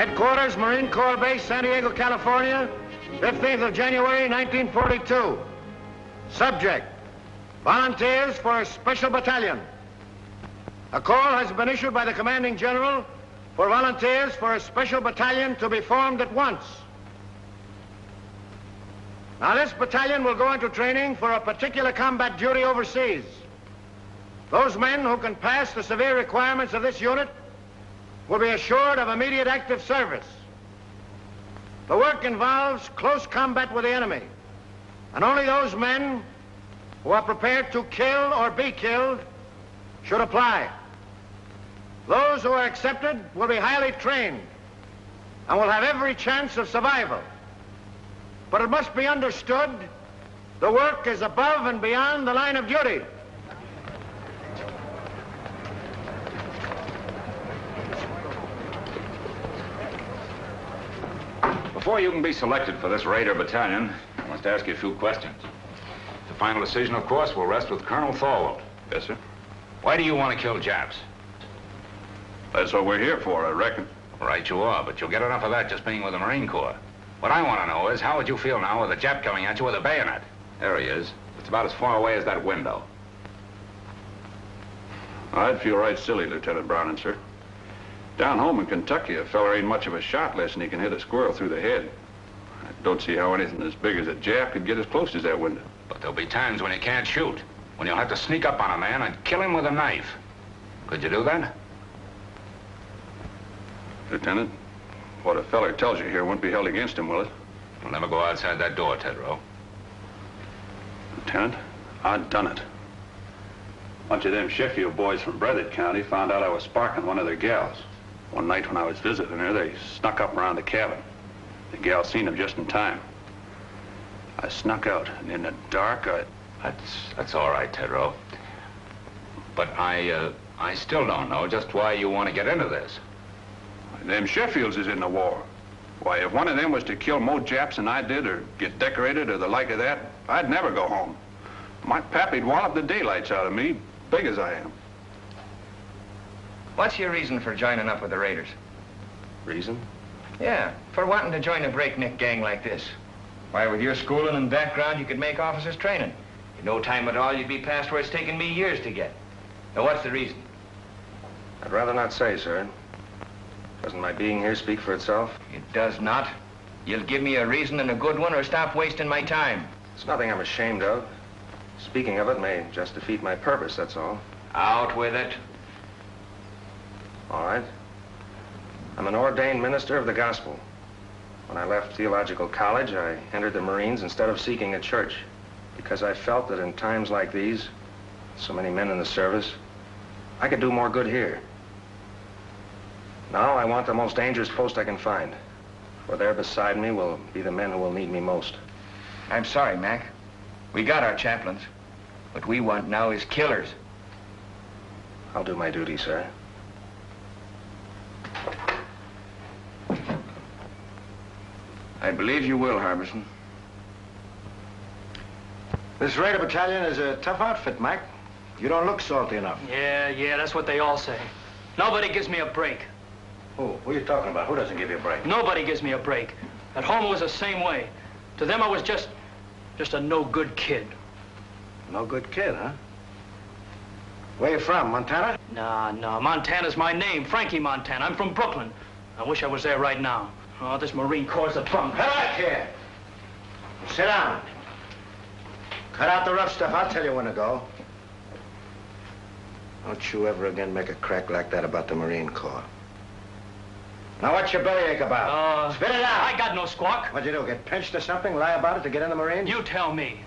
Headquarters, Marine Corps Base, San Diego, California, 15th of January, 1942. Subject, volunteers for a special battalion. A call has been issued by the commanding general for volunteers for a special battalion to be formed at once. Now, this battalion will go into training for a particular combat duty overseas. Those men who can pass the severe requirements of this unit will be assured of immediate active service. The work involves close combat with the enemy, and only those men who are prepared to kill or be killed should apply. Those who are accepted will be highly trained and will have every chance of survival. But it must be understood, the work is above and beyond the line of duty. Before you can be selected for this Raider battalion, I must ask you a few questions. The final decision, of course, will rest with Colonel Thorwald. Yes, sir. Why do you want to kill Japs? That's what we're here for, I reckon. Right you are, but you'll get enough of that just being with the Marine Corps. What I want to know is, how would you feel now with a Jap coming at you with a bayonet? There he is. It's about as far away as that window. I'd feel right silly, Lieutenant Browning, sir. Down home in Kentucky, a feller ain't much of a shot unless he can hit a squirrel through the head. I don't see how anything as big as a Jap could get as close as that window. But there'll be times when you can't shoot, when you'll have to sneak up on a man and kill him with a knife. Could you do that? Lieutenant, what a feller tells you here won't be held against him, will it? You'll never go outside that door, Tedrow. Lieutenant, I've done it. A bunch of them Sheffield boys from Breathitt County found out I was sparking one of their gals. One night when I was visiting her, they snuck up around the cabin. The gal seen them just in time. I snuck out, and in the dark, That's all right, Tedrow. But I still don't know just why you want to get into this. Them Sheffields is in the war. Why, if one of them was to kill more Japs than I did, or get decorated, or the like of that, I'd never go home. My pappy'd wallop the daylights out of me, big as I am. What's your reason for joining up with the Raiders? Reason? Yeah, for wanting to join a breakneck gang like this. Why, with your schooling and background, you could make officers' training. In no time at all, you'd be past where it's taken me years to get. Now, what's the reason? I'd rather not say, sir. Doesn't my being here speak for itself? It does not. You'll give me a reason and a good one, or stop wasting my time. It's nothing I'm ashamed of. Speaking of it may just defeat my purpose, that's all. Out with it. All right. I'm an ordained minister of the gospel. When I left theological college, I entered the Marines instead of seeking a church, because I felt that in times like these, so many men in the service, I could do more good here. Now I want the most dangerous post I can find, for there beside me will be the men who will need me most. I'm sorry, Mac. We got our chaplains. What we want now is killers. I'll do my duty, sir. I believe you will, Harbison. This Raider battalion is a tough outfit, Mac. You don't look salty enough. Yeah, that's what they all say. Nobody gives me a break. Who are you talking about? Who doesn't give you a break? Nobody gives me a break. At home, it was the same way. To them, I was just a no-good kid. No good kid, huh? Where you from, Montana? No, Montana's my name, Frankie Montana. I'm from Brooklyn. I wish I was there right now. Oh, this Marine Corps' a bunk. Cut out here. Sit down. Cut out the rough stuff. I'll tell you when to go. Don't you ever again make a crack like that about the Marine Corps. Now, what's your bellyache about? Spit it out. I got no squawk. What'd you do, get pinched or something? Lie about it to get in the Marines? You tell me.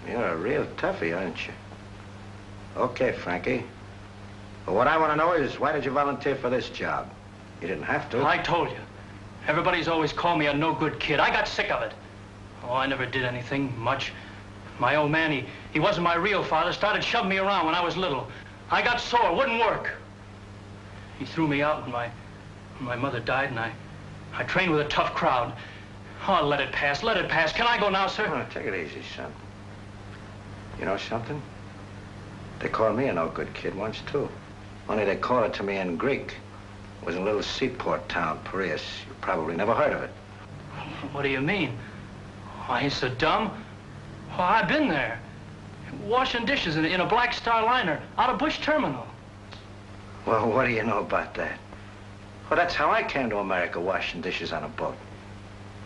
You're a real toughie, aren't you? Okay, Frankie. But what I want to know is, why did you volunteer for this job? You didn't have to. Well, I told you. Everybody's always called me a no-good kid. I got sick of it. Oh, I never did anything much. My old man, he wasn't my real father, started shoving me around when I was little. I got sore, wouldn't work. He threw me out when my mother died, and I trained with a tough crowd. Oh, let it pass, let it pass. Can I go now, sir? Oh, take it easy, son. You know something? They called me a no-good kid once, too. Only they called it to me in Greek. It was in a little seaport town, Piraeus. You probably never heard of it. What do you mean? Oh, I ain't so dumb. Oh, I've been there. Washing dishes in a Black Star liner out of Bush Terminal. Well, what do you know about that? Well, that's how I came to America, washing dishes on a boat.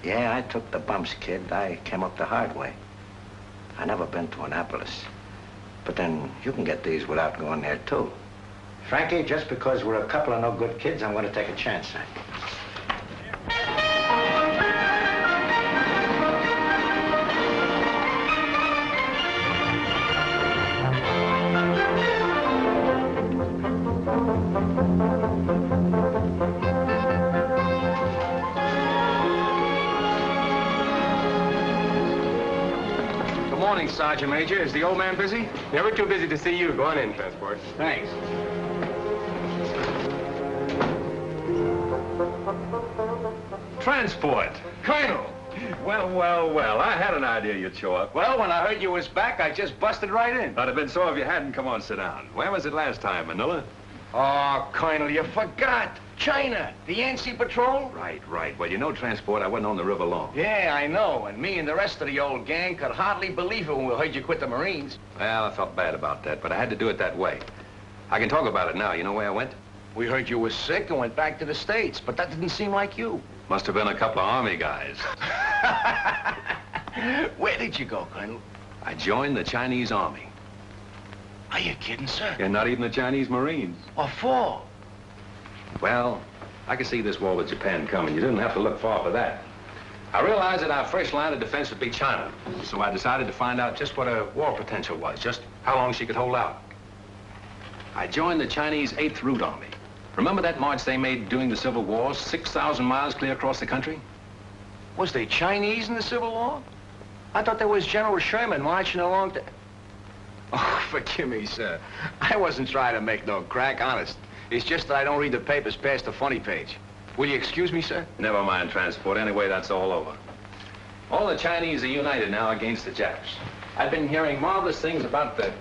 Yeah, I took the bumps, kid. I came up the hard way. I never been to Annapolis. But then you can get these without going there, too. Frankie, just because we're a couple of no good kids, I'm going to take a chance on you. Morning, Sergeant Major. Is the old man busy? Never too busy to see you. Go on in, Transport. Thanks. Transport. Colonel! Well, I had an idea you'd show up. Well, when I heard you was back, I just busted right in. I'd have been so if you hadn't. Come on, sit down. Where was it last time, Manila? Oh, Colonel, you forgot. China, the Yancey Patrol. Right. Well, you know, Transport, I wasn't on the river long. Yeah, I know. And me and the rest of the old gang could hardly believe it when we heard you quit the Marines. Well, I felt bad about that, but I had to do it that way. I can talk about it now. You know where I went? We heard you was sick and went back to the States, but that didn't seem like you. Must have been a couple of Army guys. Where did you go, Colonel? I joined the Chinese Army. Are you kidding, sir? And not even the Chinese Marines. What for? Well, I could see this war with Japan coming. You didn't have to look far for that. I realized that our first line of defense would be China. So I decided to find out just what her war potential was, just how long she could hold out. I joined the Chinese 8th Route Army. Remember that march they made during the Civil War, 6,000 miles clear across the country? Was they Chinese in the Civil War? I thought there was General Sherman marching along to... Oh, forgive me, sir. I wasn't trying to make no crack, honest. It's just that I don't read the papers past the funny page. Will you excuse me, sir? Never mind, Transport. Anyway, that's all over. All the Chinese are united now against the Japs. I've been hearing marvelous things about the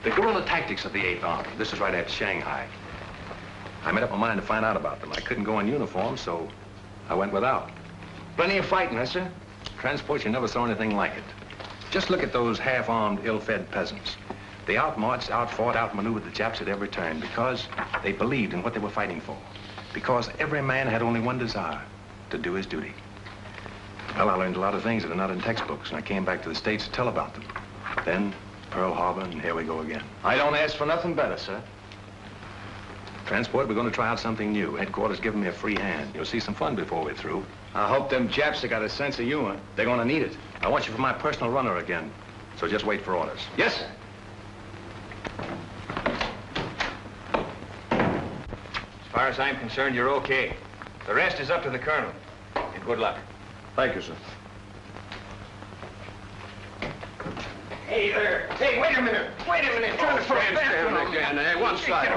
guerrilla tactics of the 8th Army. This is right after Shanghai. I made up my mind to find out about them. I couldn't go in uniform, so I went without. Plenty of fighting, huh, sir? Transport, you never saw anything like it. Just look at those half-armed, ill-fed peasants. They outmarched, outfought, outmaneuvered the Japs at every turn because they believed in what they were fighting for. Because every man had only one desire, to do his duty. Well, I learned a lot of things that are not in textbooks, and I came back to the States to tell about them. Then, Pearl Harbor, and here we go again. I don't ask for nothing better, sir. Transport, we're going to try out something new. Headquarters giving me a free hand. You'll see some fun before we're through. I hope them Japs have got a sense of humor. They're going to need it. I want you for my personal runner again, so just wait for orders. Yes, sir. As far as I'm concerned, you're okay. The rest is up to the colonel. And good luck. Thank you, sir. Hey there. Hey, wait a minute. Wait a minute. Trying to throw a bathroom again. Hey, one side.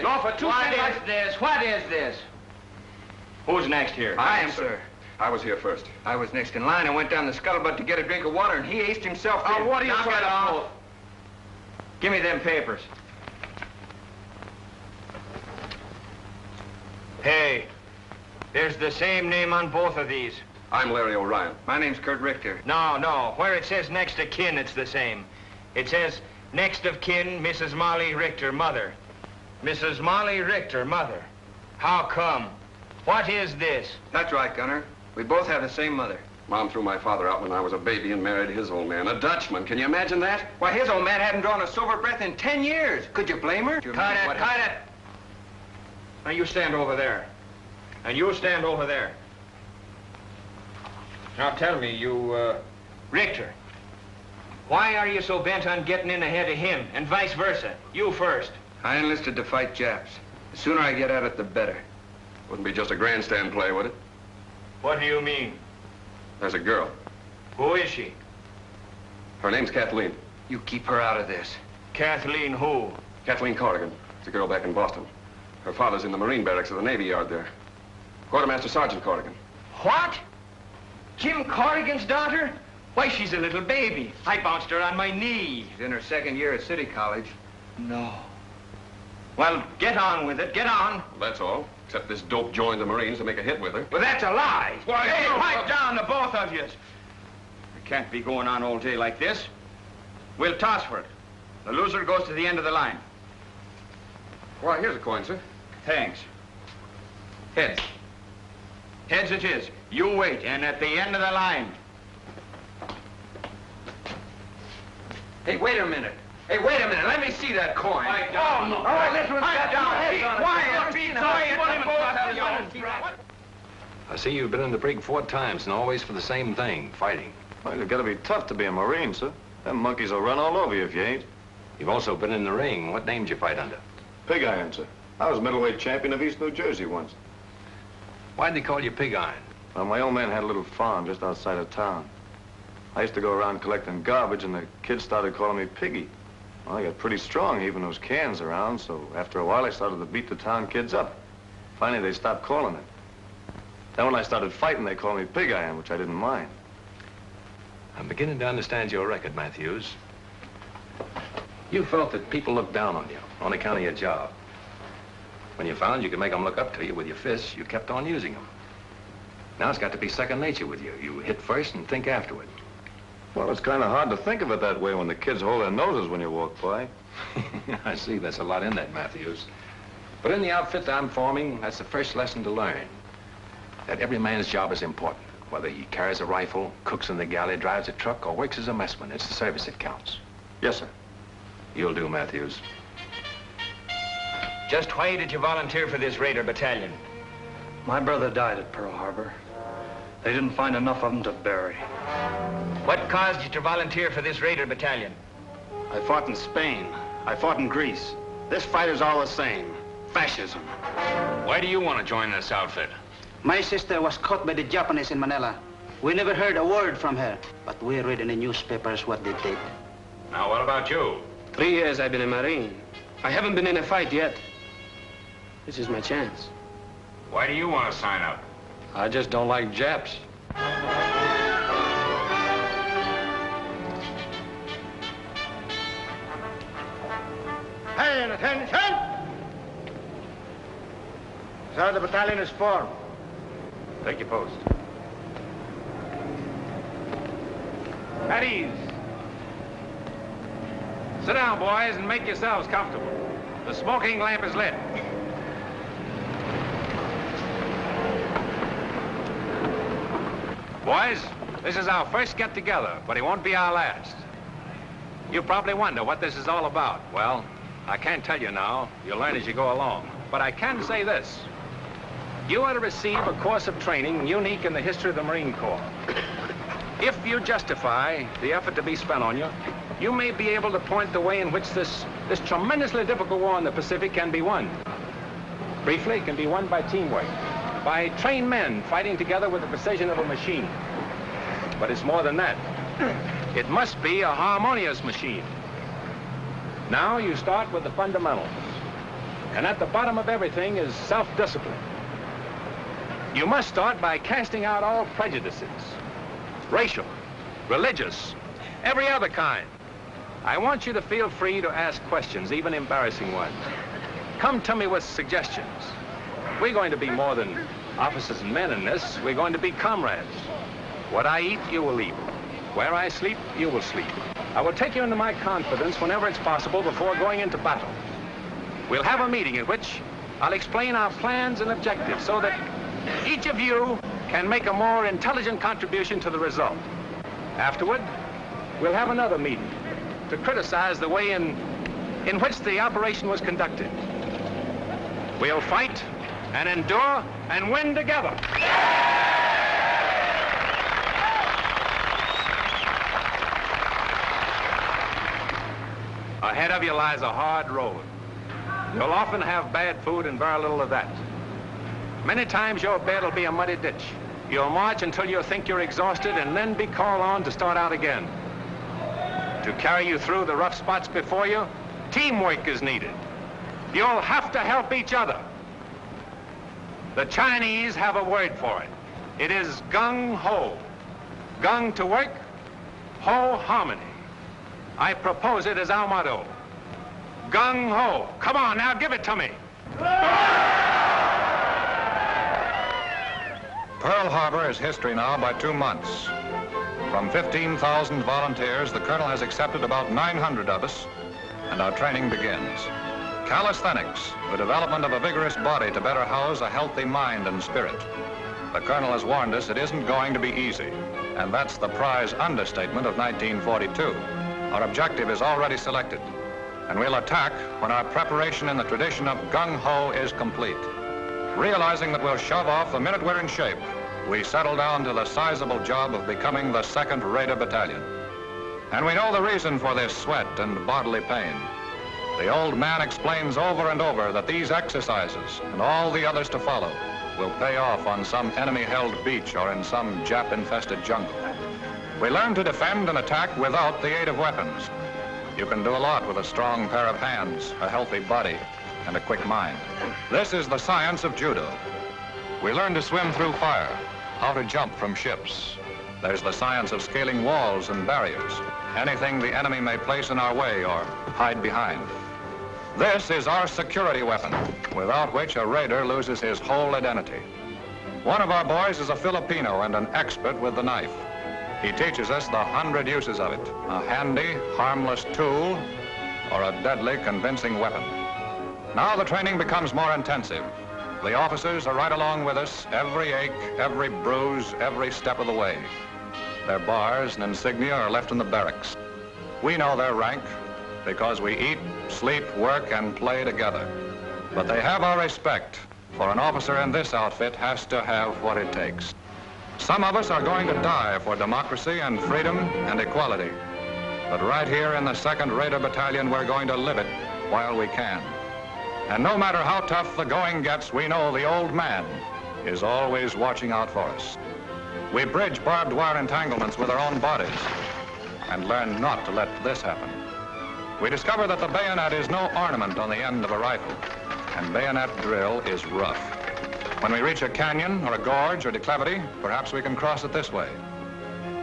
No, for two seconds. What is this? Who's next here? I am, sir. I was here first. I was next in line. I went down the scuttlebutt to get a drink of water, and he aced himself in. What are you Knock trying it to off. pull? Give me them papers. Hey, there's the same name on both of these. I'm Larry O'Ryan. My name's Kurt Richter. No. Where it says next of kin, it's the same. It says next of kin, Mrs. Molly Richter, mother. Mrs. Molly Richter, mother. How come? What is this? That's right, Gunner. We both have the same mother. Mom threw my father out when I was a baby and married his old man, a Dutchman. Can you imagine that? Why, his old man hadn't drawn a sober breath in 10 years. Could you blame her? Cut it! Now you stand over there. And you stand over there. Now tell me, you, Richter, why are you so bent on getting in ahead of him, and vice versa? You first. I enlisted to fight Japs. The sooner I get at it, the better. Wouldn't be just a grandstand play, would it? What do you mean? There's a girl. Who is she? Her name's Kathleen. You keep her out of this. Kathleen who? Kathleen Corrigan. It's a girl back in Boston. Her father's in the Marine barracks at the Navy Yard there. Quartermaster Sergeant Corrigan. What? Jim Corrigan's daughter? Why, she's a little baby. I bounced her on my knee. She's in her second year at City College. No. Well, get on with it. Get on. That's all. Except this dope joined the Marines to make a hit with her. Well, that's a lie. Why, Hey, no, pipe no. down, the both of you. It can't be going on all day like this. We'll toss for it. The loser goes to the end of the line. Why, here's a coin, sir. Thanks. Heads. Heads it is. You wait, and at the end of the line. Hey, wait a minute. Hey, wait a minute. Let me see that coin. Pipe down. Oh, this one's got down. no heads Be on it. quiet. Be quiet. I see you've been in the brig 4 times and always for the same thing, fighting. Well, you've got to be tough to be a Marine, sir. Them monkeys will run all over you if you ain't. You've also been in the ring. What name did you fight under? Pig Iron, sir. I was middleweight champion of East New Jersey once. Why'd they call you Pig Iron? Well, my old man had a little farm just outside of town. I used to go around collecting garbage, and the kids started calling me Piggy. Well, I got pretty strong heaving those cans around, so after a while I started to beat the town kids up. Finally, they stopped calling it. Then when I started fighting, they called me Pig Iron, which I didn't mind. I'm beginning to understand your record, Matthews. You felt that people looked down on you on account of your job. When you found you could make them look up to you with your fists, you kept on using them. Now it's got to be second nature with you. You hit first and think afterward. Well, it's kind of hard to think of it that way when the kids hold their noses when you walk by. I see. There's a lot in that, Matthews. But in the outfit that I'm forming, that's the first lesson to learn. That every man's job is important. Whether he carries a rifle, cooks in the galley, drives a truck, or works as a messman, it's the service that counts. Yes, sir. You'll do, Matthews. Just why did you volunteer for this Raider battalion? My brother died at Pearl Harbor. They didn't find enough of them to bury. What caused you to volunteer for this Raider battalion? I fought in Spain. I fought in Greece. This fight is all the same. Fascism. Why do you want to join this outfit? My sister was caught by the Japanese in Manila. We never heard a word from her, but we read in the newspapers what they did. Now, what about you? 3 years I've been a Marine. I haven't been in a fight yet. This is my chance. Why do you want to sign up? I just don't like Japs. Hey, and attention! So the battalion is formed. Take your post. At ease. Sit down, boys, and make yourselves comfortable. The smoking lamp is lit. Boys, this is our first get-together, but it won't be our last. You probably wonder what this is all about. Well, I can't tell you now. You'll learn as you go along. But I can say this. You are to receive a course of training unique in the history of the Marine Corps. If you justify the effort to be spent on you, you may be able to point the way in which this tremendously difficult war in the Pacific can be won. Briefly, it can be won by teamwork, by trained men fighting together with the precision of a machine. But it's more than that. It must be a harmonious machine. Now you start with the fundamentals. And at the bottom of everything is self-discipline. You must start by casting out all prejudices. Racial, religious, every other kind. I want you to feel free to ask questions, even embarrassing ones. Come to me with suggestions. We're going to be more than officers and men in this. We're going to be comrades. What I eat, you will eat. Where I sleep, you will sleep. I will take you into my confidence whenever it's possible before going into battle. We'll have a meeting in which I'll explain our plans and objectives so that each of you can make a more intelligent contribution to the result. Afterward, we'll have another meeting to criticize the way in which the operation was conducted. We'll fight and endure and win together. Ahead of you lies a hard road. You'll often have bad food and very little of that. Many times your bed will be a muddy ditch. You'll march until you think you're exhausted and then be called on to start out again. To carry you through the rough spots before you, teamwork is needed. You'll have to help each other. The Chinese have a word for it. It is gung ho. Gung to work, ho harmony. I propose it as our motto. Gung ho. Come on, now, give it to me. Pearl Harbor is history now by 2 months. From 15,000 volunteers, the Colonel has accepted about 900 of us, and our training begins. Calisthenics, the development of a vigorous body to better house a healthy mind and spirit. The Colonel has warned us it isn't going to be easy, and that's the prize understatement of 1942. Our objective is already selected, and we'll attack when our preparation in the tradition of gung-ho is complete. Realizing that we'll shove off the minute we're in shape, we settle down to the sizable job of becoming the 2nd Raider Battalion. And we know the reason for this sweat and bodily pain. The old man explains over and over that these exercises, and all the others to follow, will pay off on some enemy-held beach or in some Jap-infested jungle. We learn to defend and attack without the aid of weapons. You can do a lot with a strong pair of hands, a healthy body, and a quick mind. This is the science of judo. We learn to swim through fire, how to jump from ships. There's the science of scaling walls and barriers, anything the enemy may place in our way or hide behind. This is our security weapon, without which a raider loses his whole identity. One of our boys is a Filipino and an expert with the knife. He teaches us the 100 uses of it, a handy, harmless tool, or a deadly, convincing weapon. Now the training becomes more intensive. The officers are right along with us, every ache, every bruise, every step of the way. Their bars and insignia are left in the barracks. We know their rank because we eat, sleep, work, and play together. But they have our respect, for an officer in this outfit has to have what it takes. Some of us are going to die for democracy and freedom and equality. But right here in the 2nd Raider Battalion, we're going to live it while we can. And no matter how tough the going gets, we know the old man is always watching out for us. We bridge barbed wire entanglements with our own bodies and learn not to let this happen. We discover that the bayonet is no ornament on the end of a rifle, and bayonet drill is rough. When we reach a canyon or a gorge or declivity, perhaps we can cross it this way.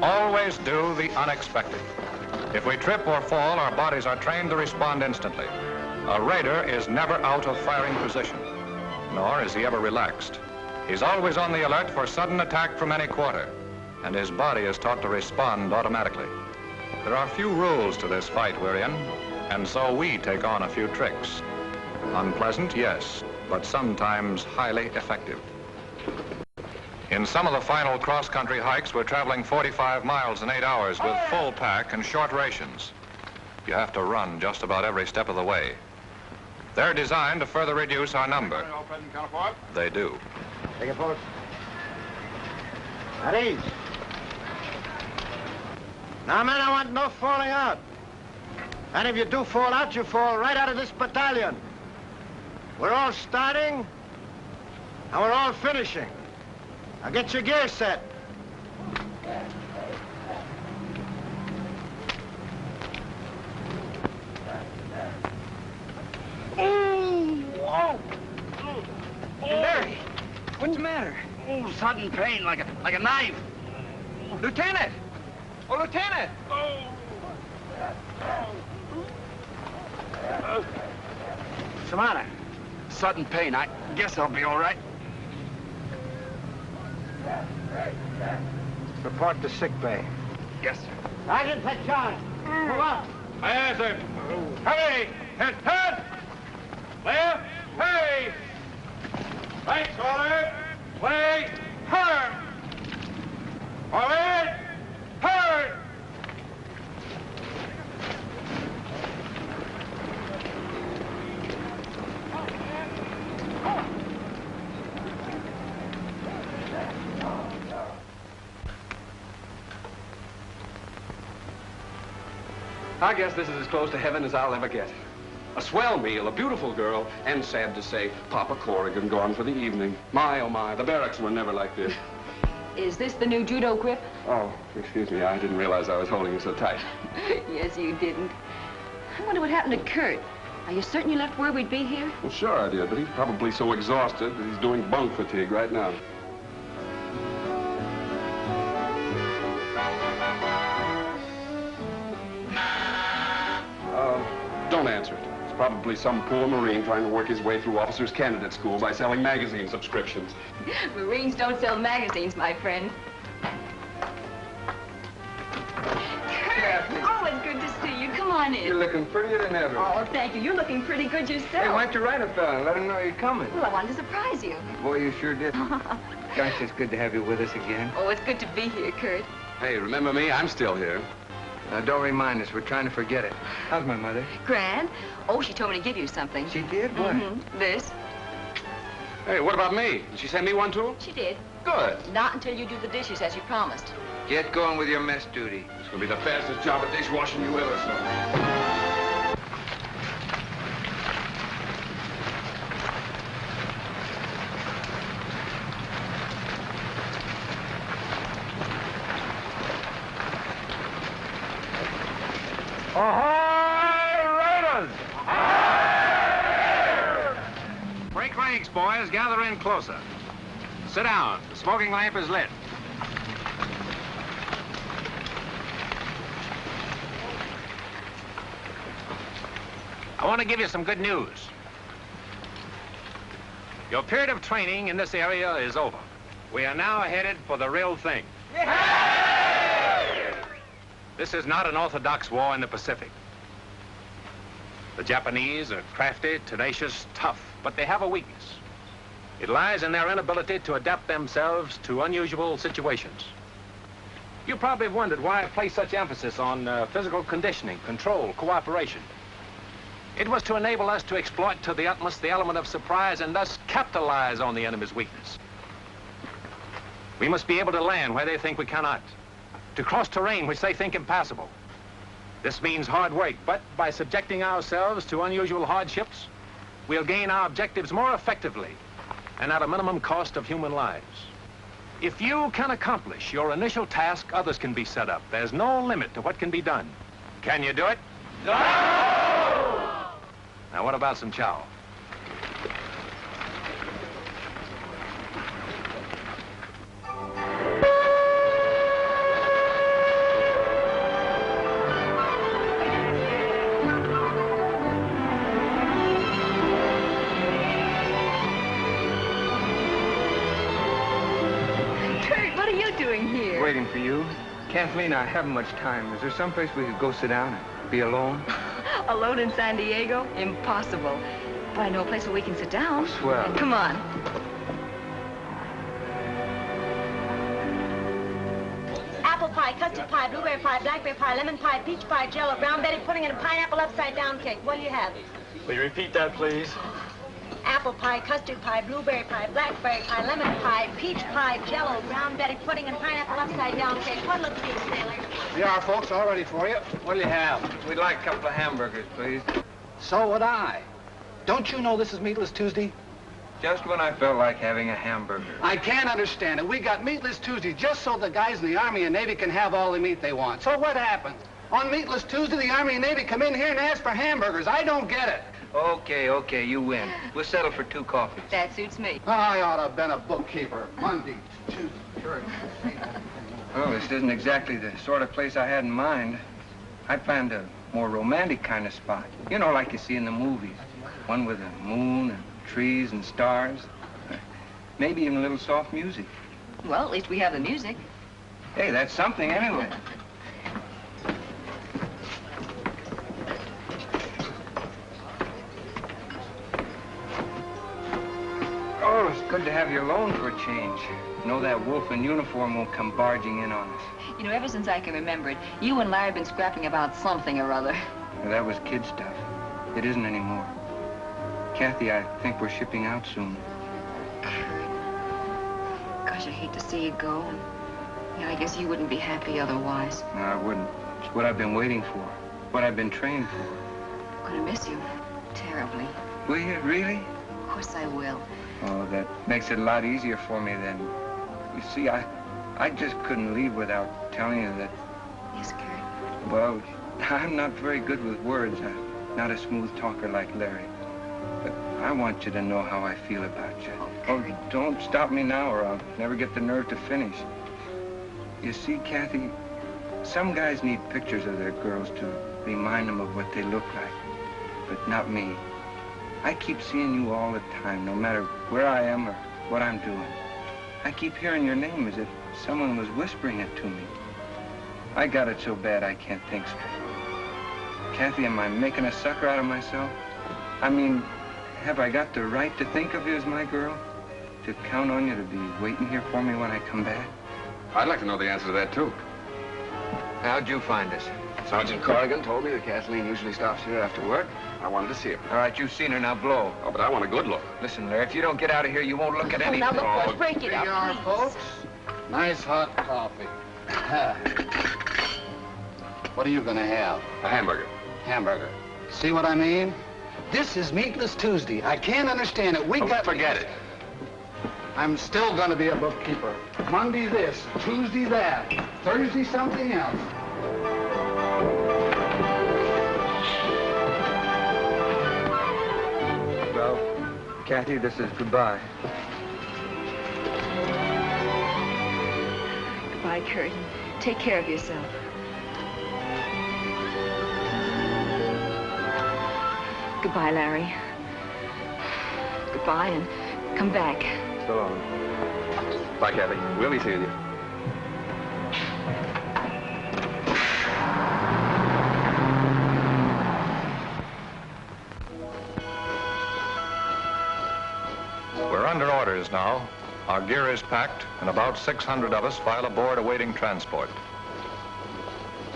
Always do the unexpected. If we trip or fall, our bodies are trained to respond instantly. A raider is never out of firing position, nor is he ever relaxed. He's always on the alert for sudden attack from any quarter, and his body is taught to respond automatically. There are few rules to this fight we're in, and so we take on a few tricks. Unpleasant, yes, but sometimes highly effective. In some of the final cross-country hikes, we're traveling 45 miles in 8 hours with full pack and short rations. You have to run just about every step of the way. They're designed to further reduce our number. They do. Take a post. At ease. Now, men, I want no falling out. And if you do fall out, you fall right out of this battalion. We're all starting, and we're all finishing. Now get your gear set. Larry, what's the matter? Oh, sudden pain, like a knife. Lieutenant! Oh, Lieutenant! What's the matter? Sudden pain. I guess I'll be all right. Report to sick bay. Yes, sir. Sergeant, take charge. Move up. Aye, sir. Hurry! Head! Left! Hurry! Right shoulder! Way! Turn! Forward! Turn! I guess this is as close to heaven as I'll ever get. A swell meal, a beautiful girl, and sad to say, Papa Corrigan gone for the evening. My, oh my, the barracks were never like this. Is this the new judo grip? Oh, excuse me, I didn't realize I was holding you so tight. Yes, you didn't. I wonder what happened to Kurt. Are you certain you left word we'd be here? Well, sure I did, but he's probably so exhausted that he's doing bunk fatigue right now. Don't answer it. It's probably Probably some poor Marine trying to work his way through officers' candidate school by selling magazine subscriptions. Marines don't sell magazines, my friend. Kurt! Oh, it's good to see you. Come on in. You're looking prettier than ever. Oh, thank you. You're looking pretty good yourself. Hey, why don't you write a fella and let him know you're coming? Well, I wanted to surprise you. Boy, you sure did. Gosh, it's good to have you with us again. Oh, it's good to be here, Kurt. Hey, remember me? I'm still here. Now, don't remind us. We're trying to forget it. How's my mother? Grand. Oh, she told me to give you something. She did? What? This. Hey, what about me? Did she send me one, too? She did. Good. Not until you do the dishes, as you promised. Get going with your mess duty. It's going to be the fastest job of dishwashing you ever saw. Break ranks, boys. Gather in closer. Sit down. The smoking lamp is lit. I want to give you some good news. Your period of training in this area is over. We are now headed for the real thing. This is not an orthodox war in the Pacific. The Japanese are crafty, tenacious, tough, but they have a weakness. It lies in their inability to adapt themselves to unusual situations. You probably have wondered why I place such emphasis on physical conditioning, control, cooperation. It was to enable us to exploit to the utmost the element of surprise and thus capitalize on the enemy's weakness. We must be able to land where they think we cannot, to cross terrain which they think impassable. This means hard work, but by subjecting ourselves to unusual hardships, we'll gain our objectives more effectively and at a minimum cost of human lives. If you can accomplish your initial task, others can be set up. There's no limit to what can be done. Can you do it? No! Now, what about some chow? Waiting for you. Kathleen, I haven't much time. Is there someplace we could go sit down and be alone? Alone in San Diego? Impossible. But I know a place where we can sit down. Oh, swell. Come on. Apple pie, custard pie, blueberry pie, blackberry pie, lemon pie, peach pie, jello, brown Betty pudding, and a pineapple upside-down cake. What do you have? Will you repeat that, please? Apple pie, custard pie, blueberry pie, blackberry pie, lemon pie, peach pie, jello, brown Betty pudding, and pineapple upside-down cake. What'll it be, sailor? Here are, folks, all ready for you. What'll you have? We'd like a couple of hamburgers, please. So would I. Don't you know this is Meatless Tuesday? Just when I felt like having a hamburger. I can't understand it. We got Meatless Tuesday just so the guys in the Army and Navy can have all the meat they want. So what happens? On Meatless Tuesday, the Army and Navy come in here and ask for hamburgers. I don't get it. Okay, you win. We'll settle for 2 coffees. That suits me. I ought to have been a bookkeeper. Monday, Tuesday, Thursday. Well, this isn't exactly the sort of place I had in mind. I planned a more romantic kind of spot. You know, like you see in the movies. One with a moon and trees and stars. Maybe even a little soft music. Well, at least we have the music. Hey, that's something anyway. Oh, it's good to have you alone for a change. Know that wolf in uniform won't come barging in on us. You know, ever since I can remember it, you and Larry have been scrapping about something or other. Well, that was kid stuff. It isn't anymore. Kathy, I think we're shipping out soon. Gosh, I hate to see you go. Yeah, I guess you wouldn't be happy otherwise. No, I wouldn't. It's what I've been waiting for. What I've been trained for. I'm gonna miss you. Terribly. Will you, really? Of course I will. Oh, that makes it a lot easier for me then. You see, I just couldn't leave without telling you that... Yes, Kurt? Well, I'm not very good with words. I'm not a smooth talker like Larry. But I want you to know how I feel about you. Oh, don't stop me now or I'll never get the nerve to finish. You see, Kathy, some guys need pictures of their girls to remind them of what they look like. But not me. I keep seeing you all the time, no matter where I am or what I'm doing. I keep hearing your name as if someone was whispering it to me. I got it so bad I can't think straight. Kathy, am I making a sucker out of myself? I mean, have I got the right to think of you as my girl? To count on you to be waiting here for me when I come back? I'd like to know the answer to that, too. How'd you find us? Sergeant Corrigan told me that Kathleen usually stops here after work. I wanted to see her. All right, you've seen her, now blow. Oh, but I want a good look. Listen, Larry, if you don't get out of here, you won't look at anything. Now look, boys, break it Here you up, are, please. folks. Nice hot coffee. What are you gonna have? A hamburger. Hamburger. See what I mean? This is Meatless Tuesday. I can't understand it. We got... Forget it. I'm still gonna be a bookkeeper. Monday this, Tuesday that, Thursday something else. Well, Kathy, this is goodbye. Goodbye, Kurt. Take care of yourself. Goodbye, Larry. Goodbye, and come back. So long. Bye, Kathy. We'll be seeing you. We're under orders now. Our gear is packed, and about 600 of us file aboard awaiting transport.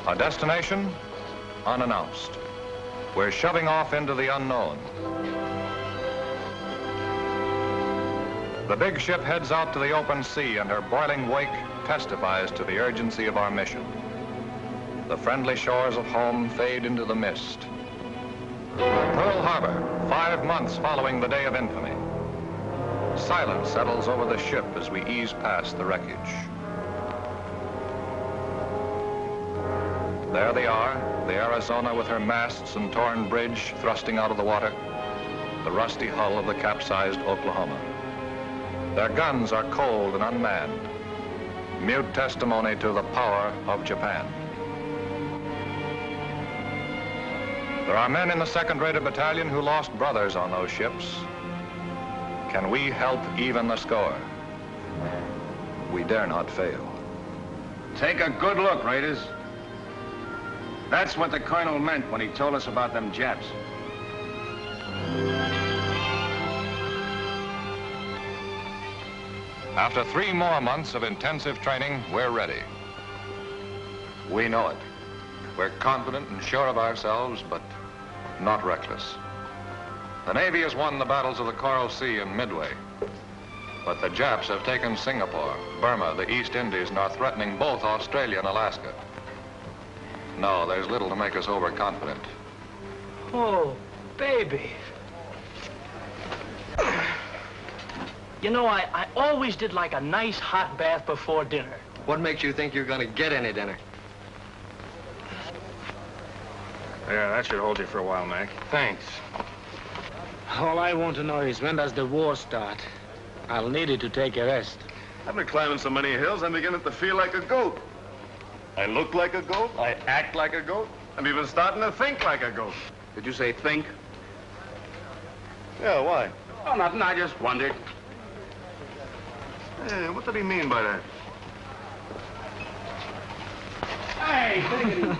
Our destination? Unannounced. We're shoving off into the unknown. The big ship heads out to the open sea, and her boiling wake testifies to the urgency of our mission. The friendly shores of home fade into the mist. Pearl Harbor, 5 months following the day of infamy. Silence settles over the ship as we ease past the wreckage. There they are, the Arizona with her masts and torn bridge thrusting out of the water, the rusty hull of the capsized Oklahoma. Their guns are cold and unmanned, mute testimony to the power of Japan. There are men in the 2nd Rated Battalion who lost brothers on those ships. Can we help even the score? We dare not fail. Take a good look, Raiders. That's what the colonel meant when he told us about them Japs. After 3 more months of intensive training, we're ready. We know it. We're confident and sure of ourselves, but not reckless. The Navy has won the battles of the Coral Sea and Midway, but the Japs have taken Singapore, Burma, the East Indies, and are threatening both Australia and Alaska. No, there's little to make us overconfident. Oh, baby. You know, I always did like a nice hot bath before dinner. What makes you think you're going to get any dinner? Yeah, that should hold you for a while, Mac. Thanks. All I want to know is when does the war start? I'll need it to take a rest. I've been climbing so many hills, I'm beginning to feel like a goat. I look like a goat, I act like a goat, I'm even starting to think like a goat. Did you say think? Yeah, why? Oh, nothing. I just wondered. Hey, what did he mean by that? Hey, take it easy.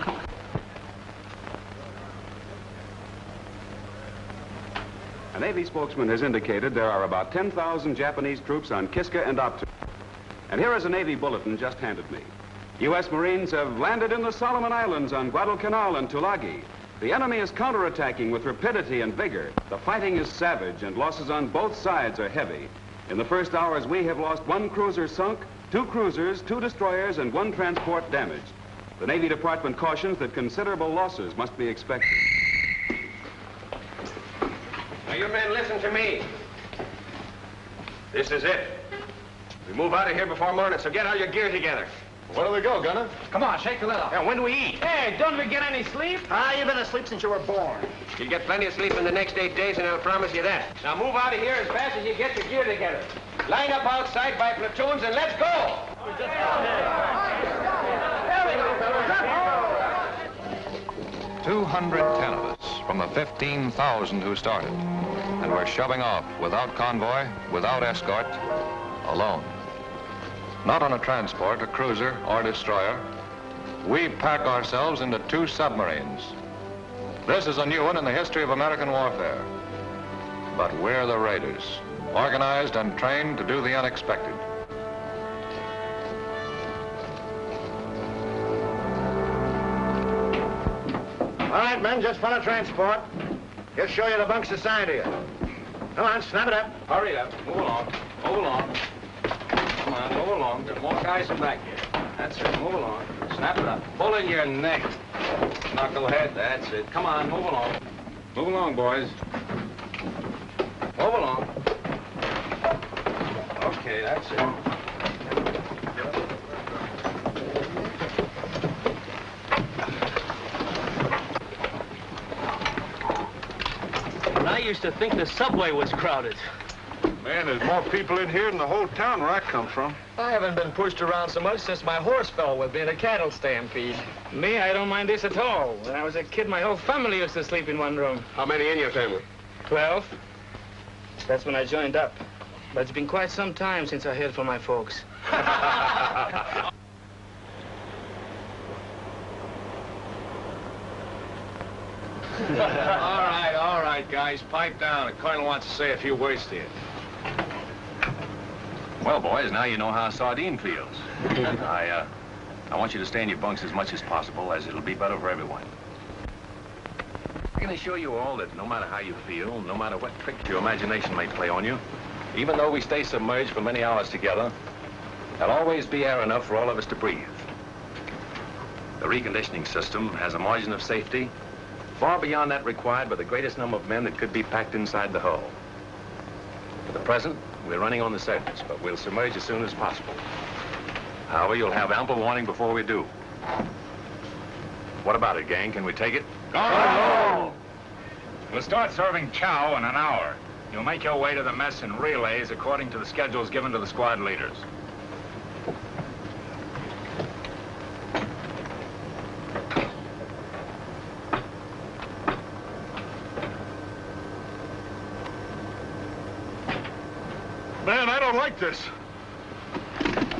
A Navy spokesman has indicated there are about 10,000 Japanese troops on Kiska and Attu. And here is a Navy bulletin just handed me. U.S. Marines have landed in the Solomon Islands on Guadalcanal and Tulagi. The enemy is counterattacking with rapidity and vigor. The fighting is savage and losses on both sides are heavy. In the first hours, we have lost 1 cruiser sunk, 2 cruisers, 2 destroyers, and 1 transport damaged. The Navy Department cautions that considerable losses must be expected. Now, you men, listen to me. This is it. We move out of here before morning, so get all your gear together. Where do we go, Gunner? Come on, shake the lid off. Yeah, when do we eat? Hey, don't we get any sleep? You've been asleep since you were born. You'll get plenty of sleep in the next 8 days, and I'll promise you that. Now, move out of here as fast as you get your gear together. Line up outside by platoons, and let's go! 210 of us from the 15,000 who started. And and we're shoving off without convoy, without escort, alone. Not on a transport, a cruiser, or destroyer. We pack ourselves into 2 submarines. This is a new one in the history of American warfare. But we're the raiders, organized and trained to do the unexpected. All right, men, just follow transport. He'll show you the bunks assigned to you. Come on, snap it up. Hurry up. Move along. Move along. Come on, move along. There are more guys in back here. That's it. Move along. Snap it up. Pull in your neck. Knucklehead. That's it. Come on, move along. Move along, boys. Move along. Okay, that's it. I used to think the subway was crowded. Man, there's more people in here than the whole town where I come from. I haven't been pushed around so much since my horse fell with me in a cattle stampede. Me, I don't mind this at all. When I was a kid, my whole family used to sleep in one room. How many in your family? 12. That's when I joined up. But it's been quite some time since I heard from my folks. All right, guys, pipe down. The colonel wants to say a few words to you. Well, boys, now you know how a sardine feels. I want you to stay in your bunks as much as possible, as it'll be better for everyone. I can assure you all that no matter how you feel, no matter what tricks your imagination may play on you, even though we stay submerged for many hours together, there'll always be air enough for all of us to breathe. The reconditioning system has a margin of safety far beyond that required by the greatest number of men that could be packed inside the hull. For the present, we're running on the surface, but we'll submerge as soon as possible. However, you'll have ample warning before we do. What about it, gang? Can we take it? Go! We'll start serving chow in an hour. You'll make your way to the mess in relays according to the schedules given to the squad leaders. Man, I don't like this.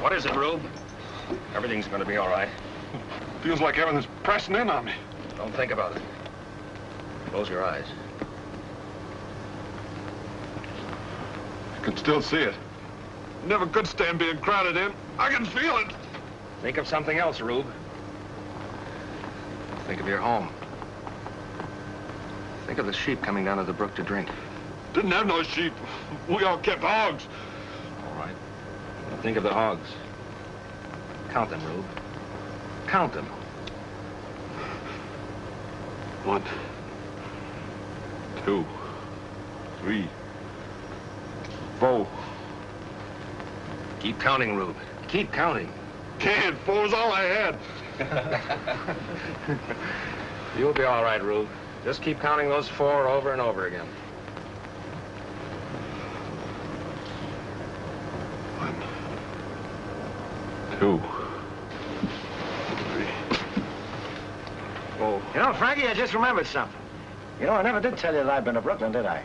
What is it, Rube? Everything's gonna be all right. Feels like everything's pressing in on me. Don't think about it. Close your eyes. I can still see it. Never could stand being crowded in. I can feel it. Think of something else, Rube. Think of your home. Think of the sheep coming down to the brook to drink. Didn't have no sheep. We all kept hogs. All right. Now think of the hogs. Count them, Rube. Count them. 1, 2, 3, 4. Keep counting, Rube. Keep counting. Can't. 4's all I had. You'll be all right, Rube. Just keep counting those 4 over and over again. 1, 2, 3, 4. You know, Frankie, I just remembered something. You know, I never did tell you that I've been to Brooklyn, did I?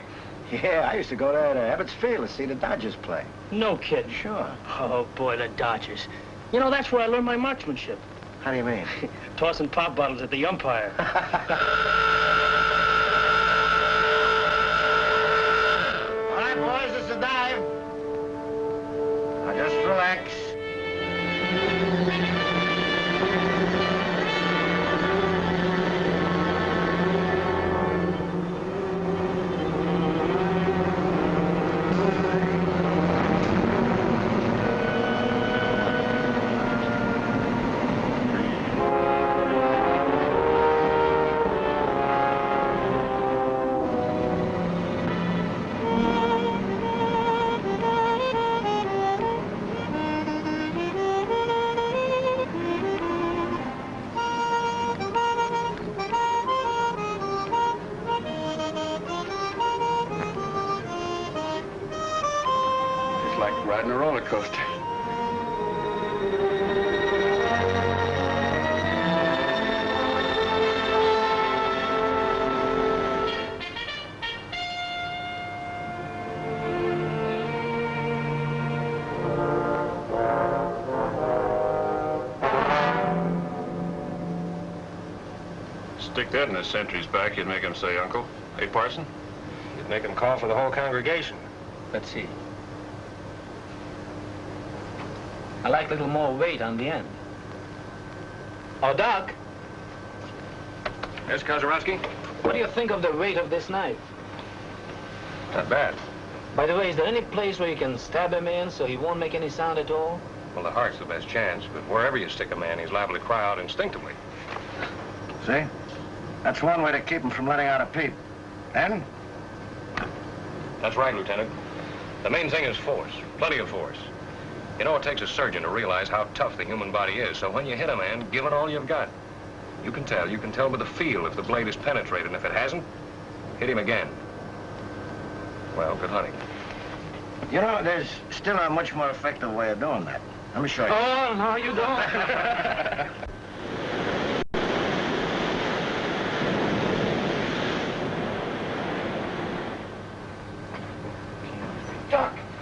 Yeah, I used to go there to Ebbets Field to see the Dodgers play. No kidding. Sure. Oh, boy, the Dodgers. You know, that's where I learned my marksmanship. How do you mean? Tossing pop bottles at the umpire. All right, boys, this is a dive. Now just relax. Riding a roller coaster. Stick that in his sentry's back, you'd make him say, Uncle. Hey, Parson? You'd make him call for the whole congregation. Let's see. I like a little more weight on the end. Oh, Doc. Yes, Kozarowski? What do you think of the weight of this knife? Not bad. By the way, is there any place where you can stab a man so he won't make any sound at all? Well, the heart's the best chance, but wherever you stick a man, he's liable to cry out instinctively. See? That's one way to keep him from letting out a peep. And? That's right, Lieutenant. The main thing is force. Plenty of force. You know, it takes a surgeon to realize how tough the human body is, so when you hit a man, give it all you've got. You can tell by the feel if the blade is penetrated, and if it hasn't, hit him again. Well, good hunting. You know, there's still a much more effective way of doing that. Let me show you. Oh, no, you don't.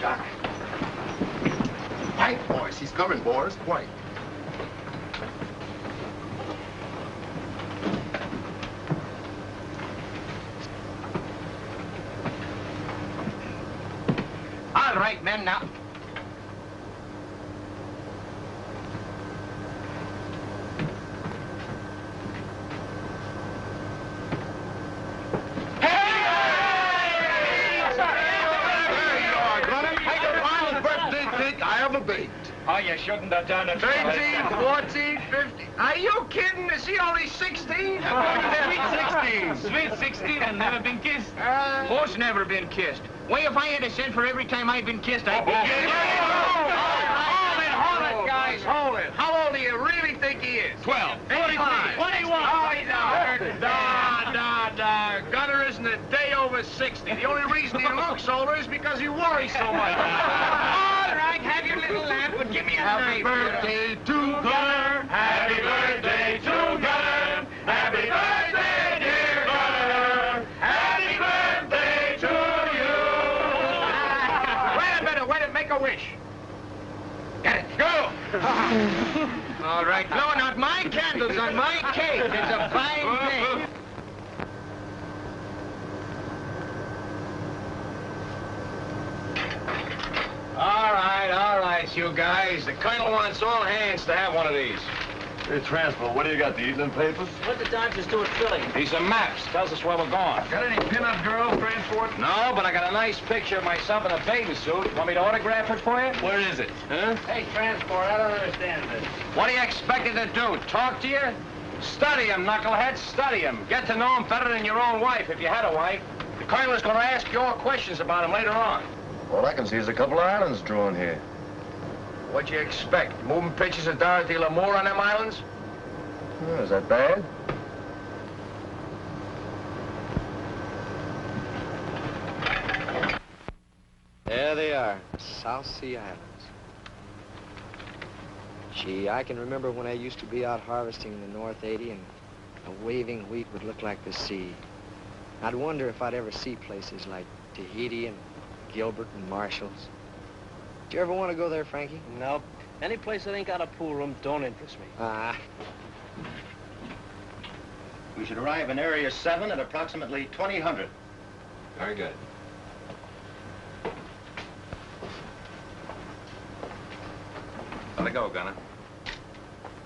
Doc. Quiet, boys. He's coming, boys. Quiet. All right, men, now. Oh, you shouldn't have done it. 13, 14, 15. Are you kidding? Is he only 16? Sweet 16. Sweet 16 and never been kissed. Who's never been kissed? Why, if I had a cent for every time I've been kissed, I'd be kissed. Hold it, guys, hold it. How old do you really think he is? 12. 45. 21. Oh, he's out. Nah. Gunner isn't a day over 60. The only reason he looks older is because he worries so much. All right, have your little laugh, but give me a Happy birthday to Gunner. Happy birthday to Gunner. Happy birthday, dear Gunner. Happy birthday to you. Wait a minute, make a wish. Get it. Go. All right, blowing out my candles on my cake. It's a fine day. All right, you guys. The colonel wants all hands to have one of these. Hey, Transport, what do you got, the evening papers? What the Dodgers do at Philly? These are maps. Tells us where we're going. Got any pin-up girls, Transport? No, but I got a nice picture of myself in a bathing suit. Want me to autograph it for you? Where is it? Huh? Hey, Transport, I don't understand this. What do you expect it to do? Talk to you? Study him, knucklehead. Study him. Get to know him better than your own wife, if you had a wife. The colonel's going to ask you all questions about him later on. All I can see is a couple of islands drawn here. What'd you expect? Moving pictures of Dorothy Lamour on them islands? Oh, is that bad? There they are, South Sea Islands. Gee, I can remember when I used to be out harvesting in the North 80 and a waving wheat would look like the sea. I'd wonder if I'd ever see places like Tahiti and Gilbert and Marshall's. Do you ever want to go there, Frankie? Nope. Any place that ain't got a pool room don't interest me. Ah. We should arrive in Area 7 at approximately 2000. Very good. Let it go, Gunner.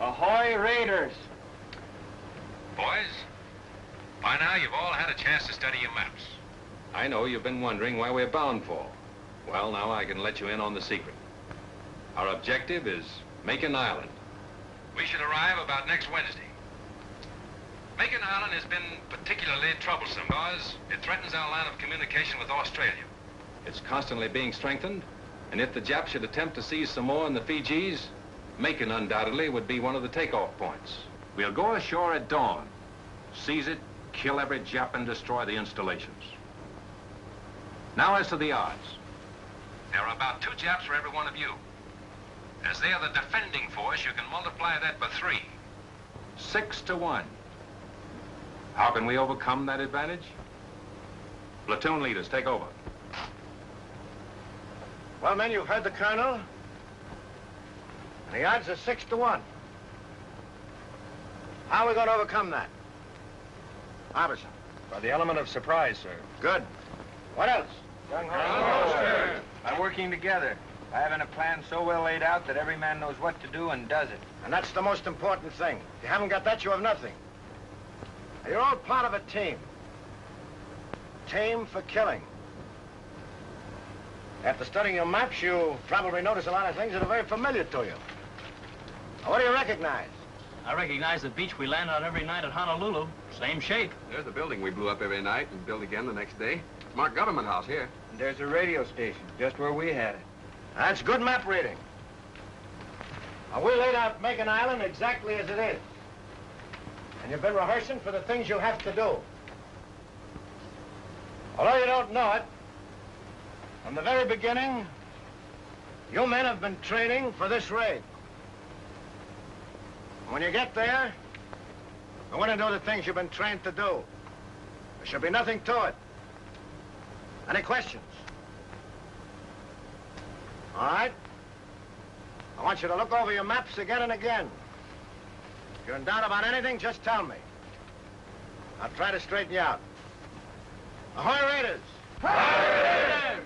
Ahoy, Raiders. Boys, by now you've all had a chance to study your maps. I know you've been wondering where we're bound for. Well, now I can let you in on the secret. Our objective is Makin Island. We should arrive about next Wednesday. Makin Island has been particularly troublesome because it threatens our line of communication with Australia. It's constantly being strengthened, and if the Japs should attempt to seize some more in the Fijis, Makin undoubtedly would be one of the takeoff points. We'll go ashore at dawn, seize it, kill every Jap, and destroy the installations. Now as to the odds. There are about 2 Japs for every one of you. As they are the defending force, you can multiply that by 3. 6 to 1. How can we overcome that advantage? Platoon leaders, take over. Well, men, you've heard the colonel. And the odds are 6 to 1. How are we going to overcome that? Harbison. For the element of surprise, sir. Good. What else? By working together. By having a plan so well laid out that every man knows what to do and does it. And that's the most important thing. If you haven't got that, you have nothing. You're all part of a team. Team for killing. After studying your maps, you probably notice a lot of things that are very familiar to you. Now, what do you recognize? I recognize the beach we land on every night at Honolulu. Same shape. There's the building we blew up every night and built again the next day. Marked government house here. And there's a radio station, just where we had it. That's good map reading. Now, we laid out Makin Island exactly as it is. And you've been rehearsing for the things you have to do. Although you don't know it, from the very beginning, you men have been training for this raid. When you get there, I want to do the things you've been trained to do. There should be nothing to it. Any questions? All right? I want you to look over your maps again and again. If you're in doubt about anything, just tell me. I'll try to straighten you out. Ahoy, Raiders! Ahoy, Raiders!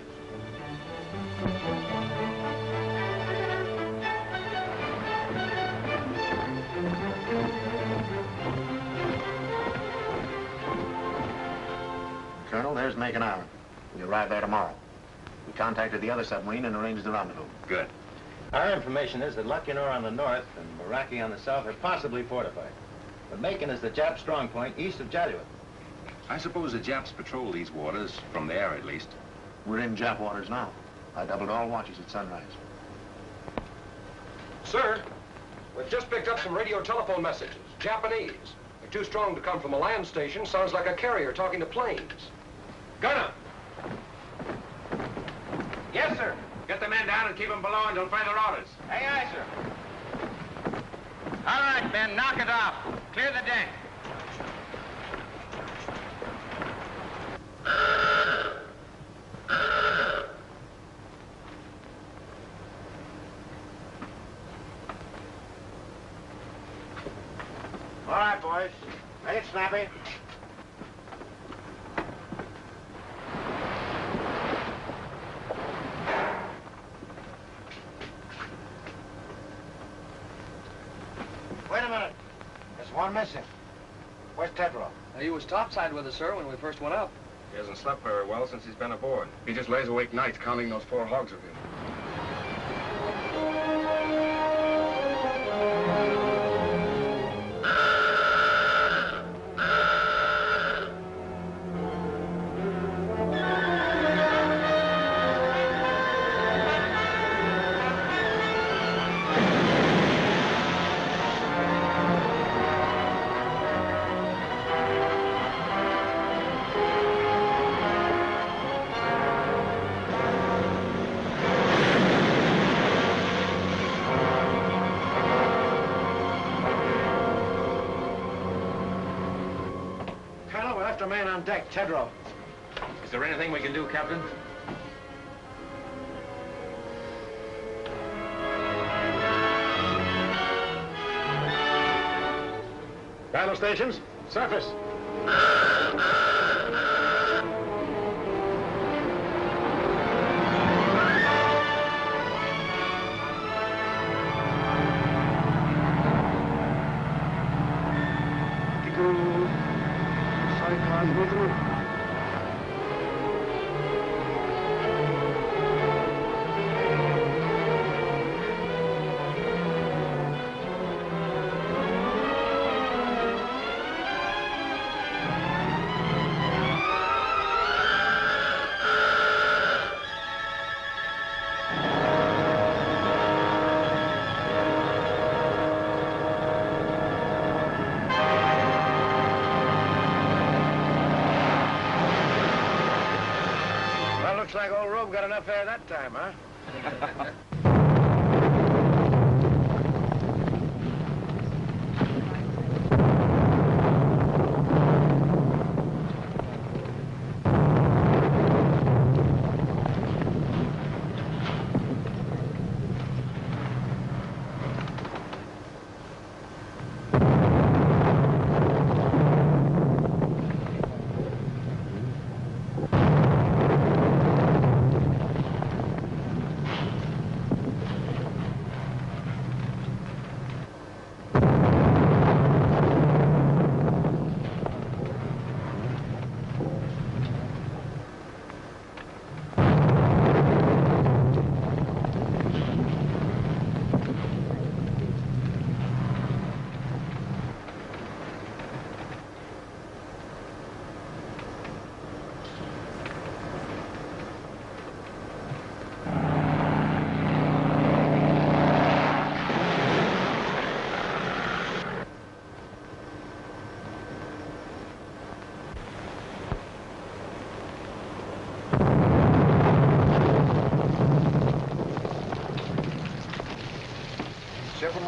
Colonel, there's Makin Island. We arrive there tomorrow. We contacted the other submarine and arranged the rendezvous. Good. Our information is that Lucien on the north and Meraki on the south are possibly fortified. But Makin is the Jap strong point east of Jaluit. I suppose the Japs patrol these waters, from there at least. We're in Jap waters now. I doubled all watches at sunrise. Sir, we've just picked up some radio telephone messages. Japanese. They're too strong to come from a land station. Sounds like a carrier talking to planes. Gunner! Yes, sir. Get the men down and keep them below until further orders. Aye, aye, sir. All right, men, knock it off. Clear the deck. All right, boys. Make it snappy. Wait a minute. There's one missing. Where's Tedrow? He was topside with us, sir, when we first went up. He hasn't slept very well since he's been aboard. He just lays awake nights counting those 4 hogs of him. A man on deck, Tedrow. Is there anything we can do, Captain? Battle stations, surface. Looks like old Rube got enough air that time, huh?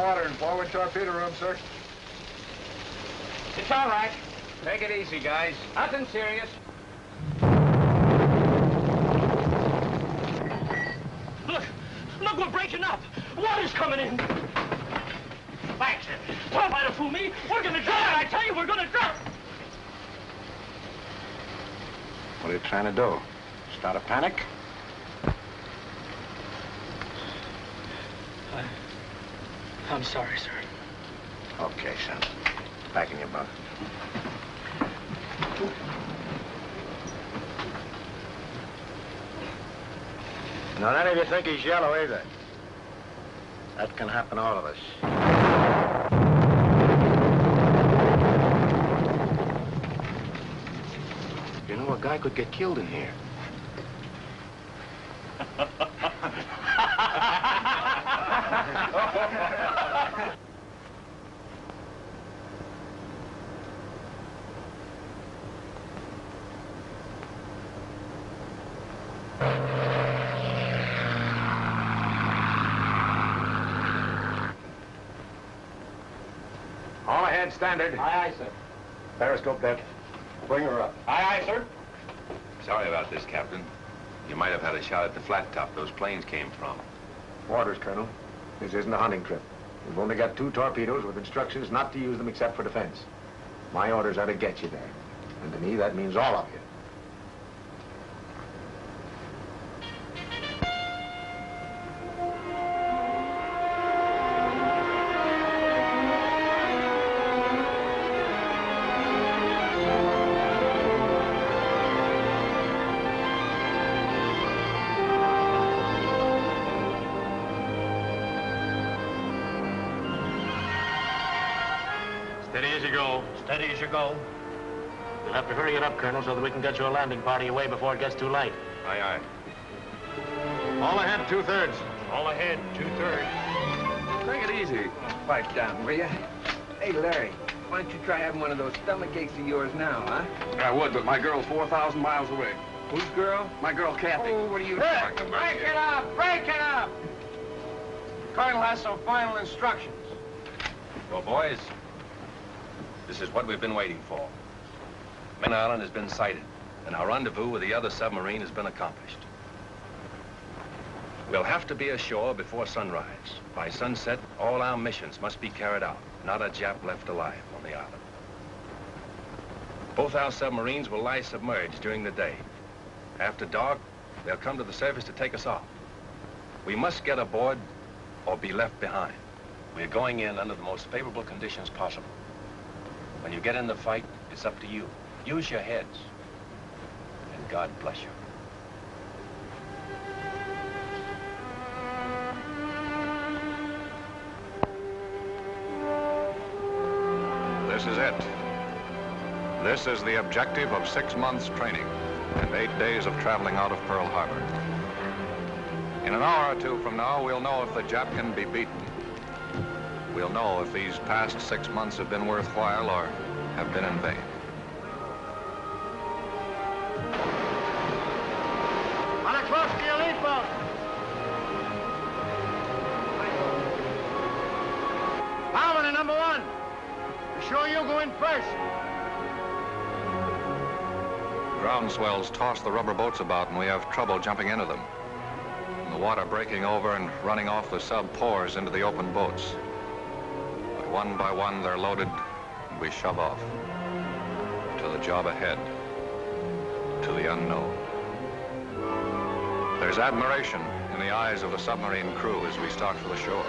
water in forward torpedo room, sir. It's all right. Take it easy, guys. Nothing serious. Look, we're breaking up. Water's coming in. Thanks. Don't try to fool me. We're gonna drown. I tell you, we're gonna drown. What are you trying to do? Start a panic? I'm sorry, sir. Okay, son. Back in your bunk. Now, none of you think he's yellow either. That can happen to all of us. You know, a guy could get killed in here. All ahead, standard. Aye, aye, sir. Periscope that. Bring her up. Aye, aye, sir. Sorry about this, Captain. You might have had a shot at the flat top those planes came from. Orders, Colonel. This isn't a hunting trip. We've only got 2 torpedoes with instructions not to use them except for defense. My orders are to get you there. And to me, that means all of you. Steady as you go. Steady as you go. You'll have to hurry it up, Colonel, so that we can get your landing party away before it gets too late. Aye, aye. All ahead, 2/3. All ahead, 2/3. Take it easy. Pipe down, will you? Hey, Larry, why don't you try having one of those stomach aches of yours now, huh? I would, but my girl's 4,000 miles away. Whose girl? My girl, Kathy. Oh, what are you talking about? Break it up! Break it up! The Colonel has some final instructions. Well, boys, this is what we've been waiting for. Makin Island has been sighted, and our rendezvous with the other submarine has been accomplished. We'll have to be ashore before sunrise. By sunset, all our missions must be carried out. Not a Jap left alive on the island. Both our submarines will lie submerged during the day. After dark, they'll come to the surface to take us off. We must get aboard or be left behind. We're going in under the most favorable conditions possible. When you get in the fight, it's up to you. Use your heads. And God bless you. This is it. This is the objective of 6 months training and 8 days of traveling out of Pearl Harbor. In an hour or 2 from now, we'll know if the Jap can be beaten. We'll know if these past 6 months have been worthwhile or have been in vain. On a close to your lead boat. Bowman and number 1. Be sure you go in first. Ground swells toss the rubber boats about and we have trouble jumping into them. And the water breaking over and running off the sub pours into the open boats. But one by one they're loaded and we shove off. To the job ahead. To the unknown. There's admiration in the eyes of the submarine crew as we start for the shore.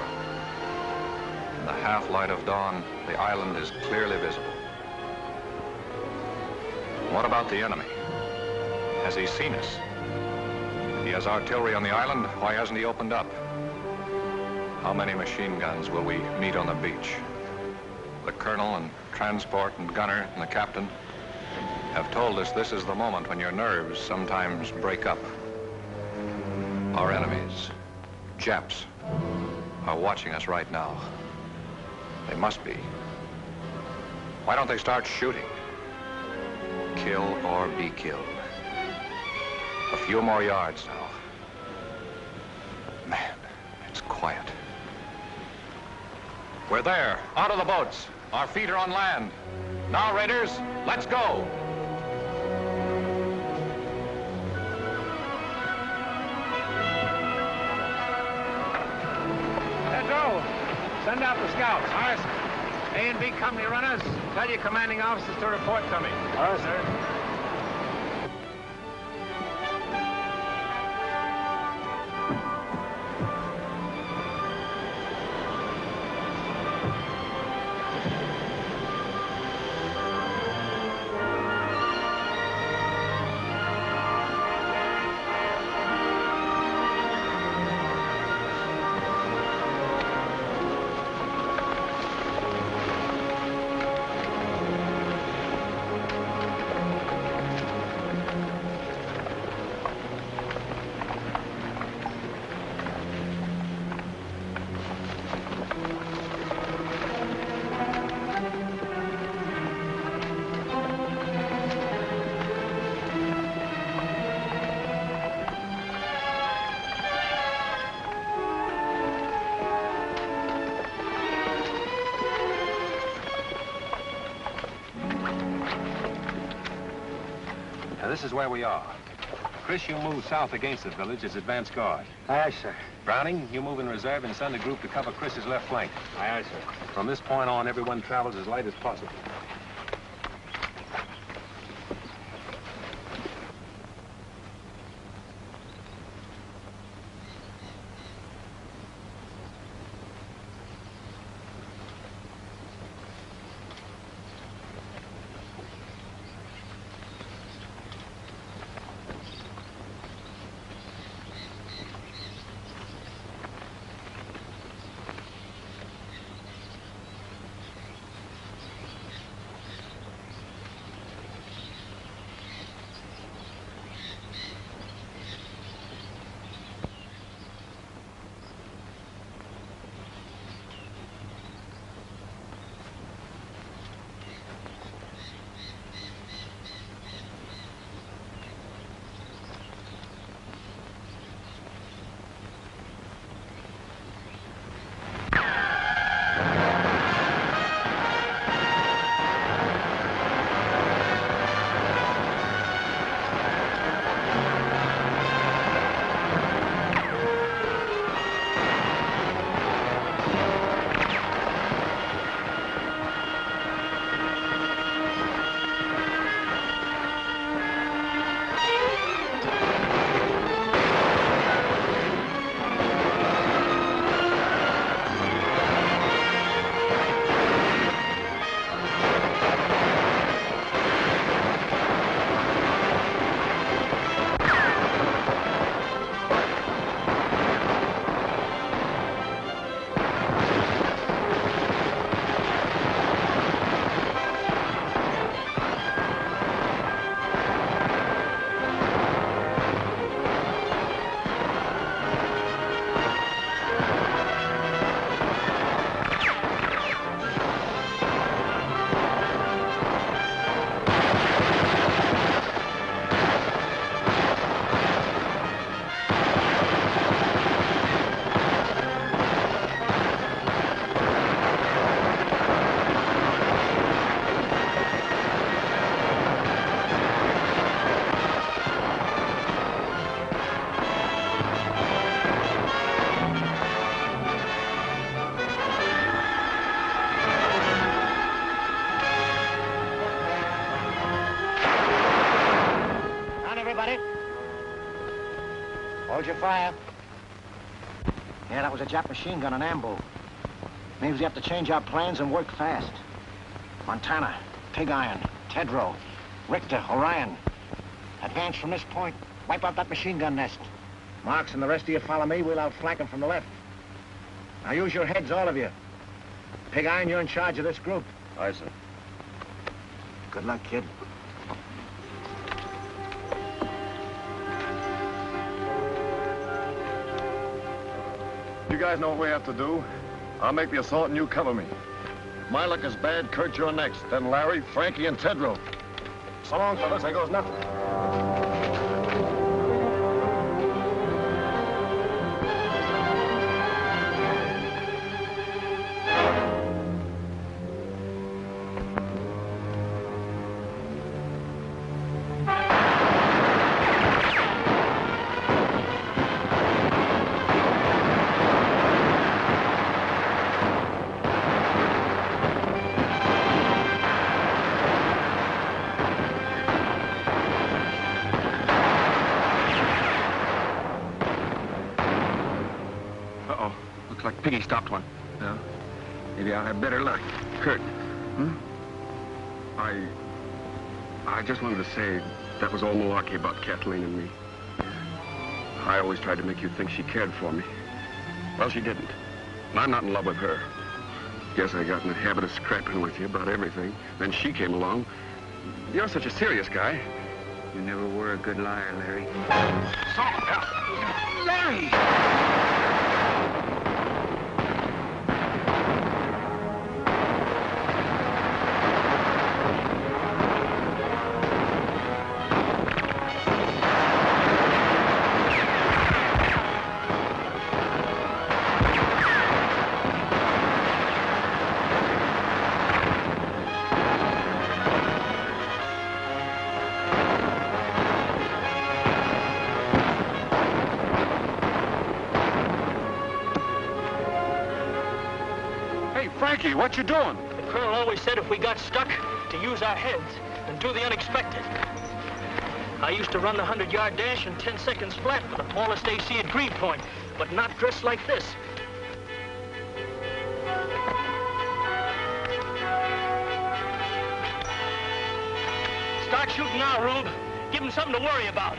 In the half-light of dawn, the island is clearly visible. What about the enemy? Has he seen us? He has artillery on the island. Why hasn't he opened up? How many machine guns will we meet on the beach? The colonel and transport and gunner and the captain have told us this is the moment when your nerves sometimes break up. Our enemies, Japs, are watching us right now. They must be. Why don't they start shooting? Kill or be killed. A few more yards now. Man, it's quiet. We're there, out of the boats. Our feet are on land. Now, Raiders, let's go. Pedro, send out the scouts. All right, sir. A and B company runners, tell your commanding officers to report to me. All right, sir. This is where we are. Chris, you move south against the village as advance guard. Aye, aye, sir. Browning, you move in reserve and send a group to cover Chris's left flank. Aye, aye, sir. From this point on, everyone travels as light as possible. Hold your fire. Yeah, that was a Jap machine gun on ambo. Means we have to change our plans and work fast. Montana, Pig Iron, Tedrow, Richter, Orion. Advance from this point. Wipe out that machine gun nest. Marks and the rest of you follow me. We'll outflank them from the left. Now use your heads, all of you. Pig Iron, you're in charge of this group. Aye, sir. Good luck, kid. You guys know what we have to do. I'll make the assault and you cover me. If my luck is bad, Kurt, you're next. Then Larry, Frankie, and Tedrow. So long, fellas. There goes nothing. Looks like Piggy stopped one. Well, maybe I'll have better luck. Kurt. I just wanted to say that was all malarkey about Kathleen and me. I always tried to make you think she cared for me. Well, she didn't. And I'm not in love with her. Guess I got in the habit of scrapping with you about everything. Then she came along. You're such a serious guy. You never were a good liar, Larry. Larry! Frankie, what you doing? The colonel always said if we got stuck, to use our heads and do the unexpected. I used to run the 100-yard dash in 10 seconds flat for the smallest AC at Green Point, but not dressed like this. Start shooting now, Rube. Give him something to worry about.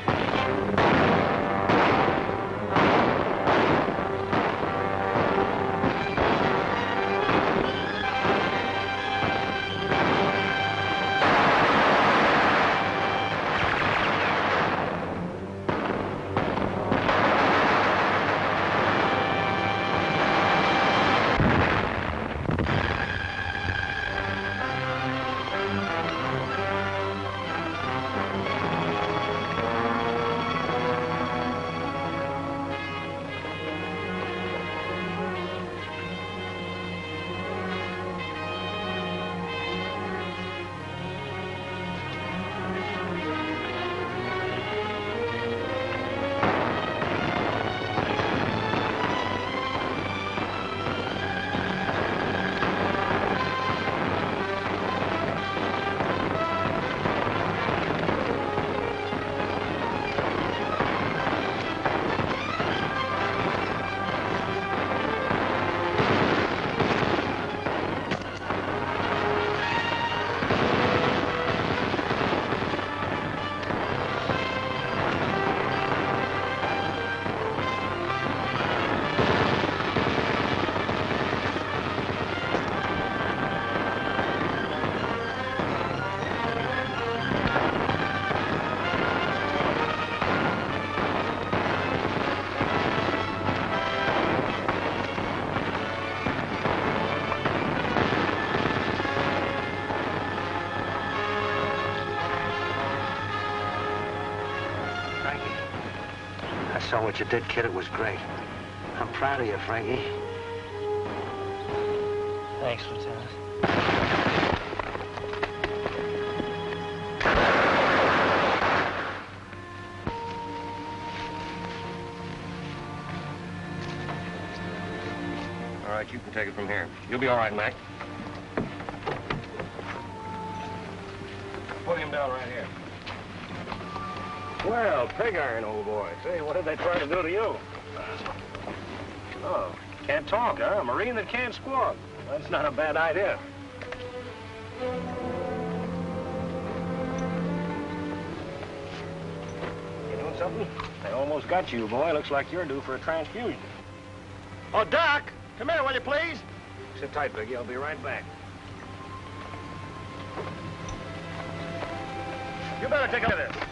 I saw what you did, kid. It was great. I'm proud of you, Frankie. Thanks, Lieutenant. All right, you can take it from here. You'll be all right, Mac. Put him down right here. Well, pig iron, old boy. Say, what did they try to do to you? Oh, can't talk, huh? A Marine that can't squawk. That's not a bad idea. You doing something? They almost got you, boy. Looks like you're due for a transfusion. Oh, Doc! Come here, will you, please? Sit tight, Biggie. I'll be right back. You better take a look at this.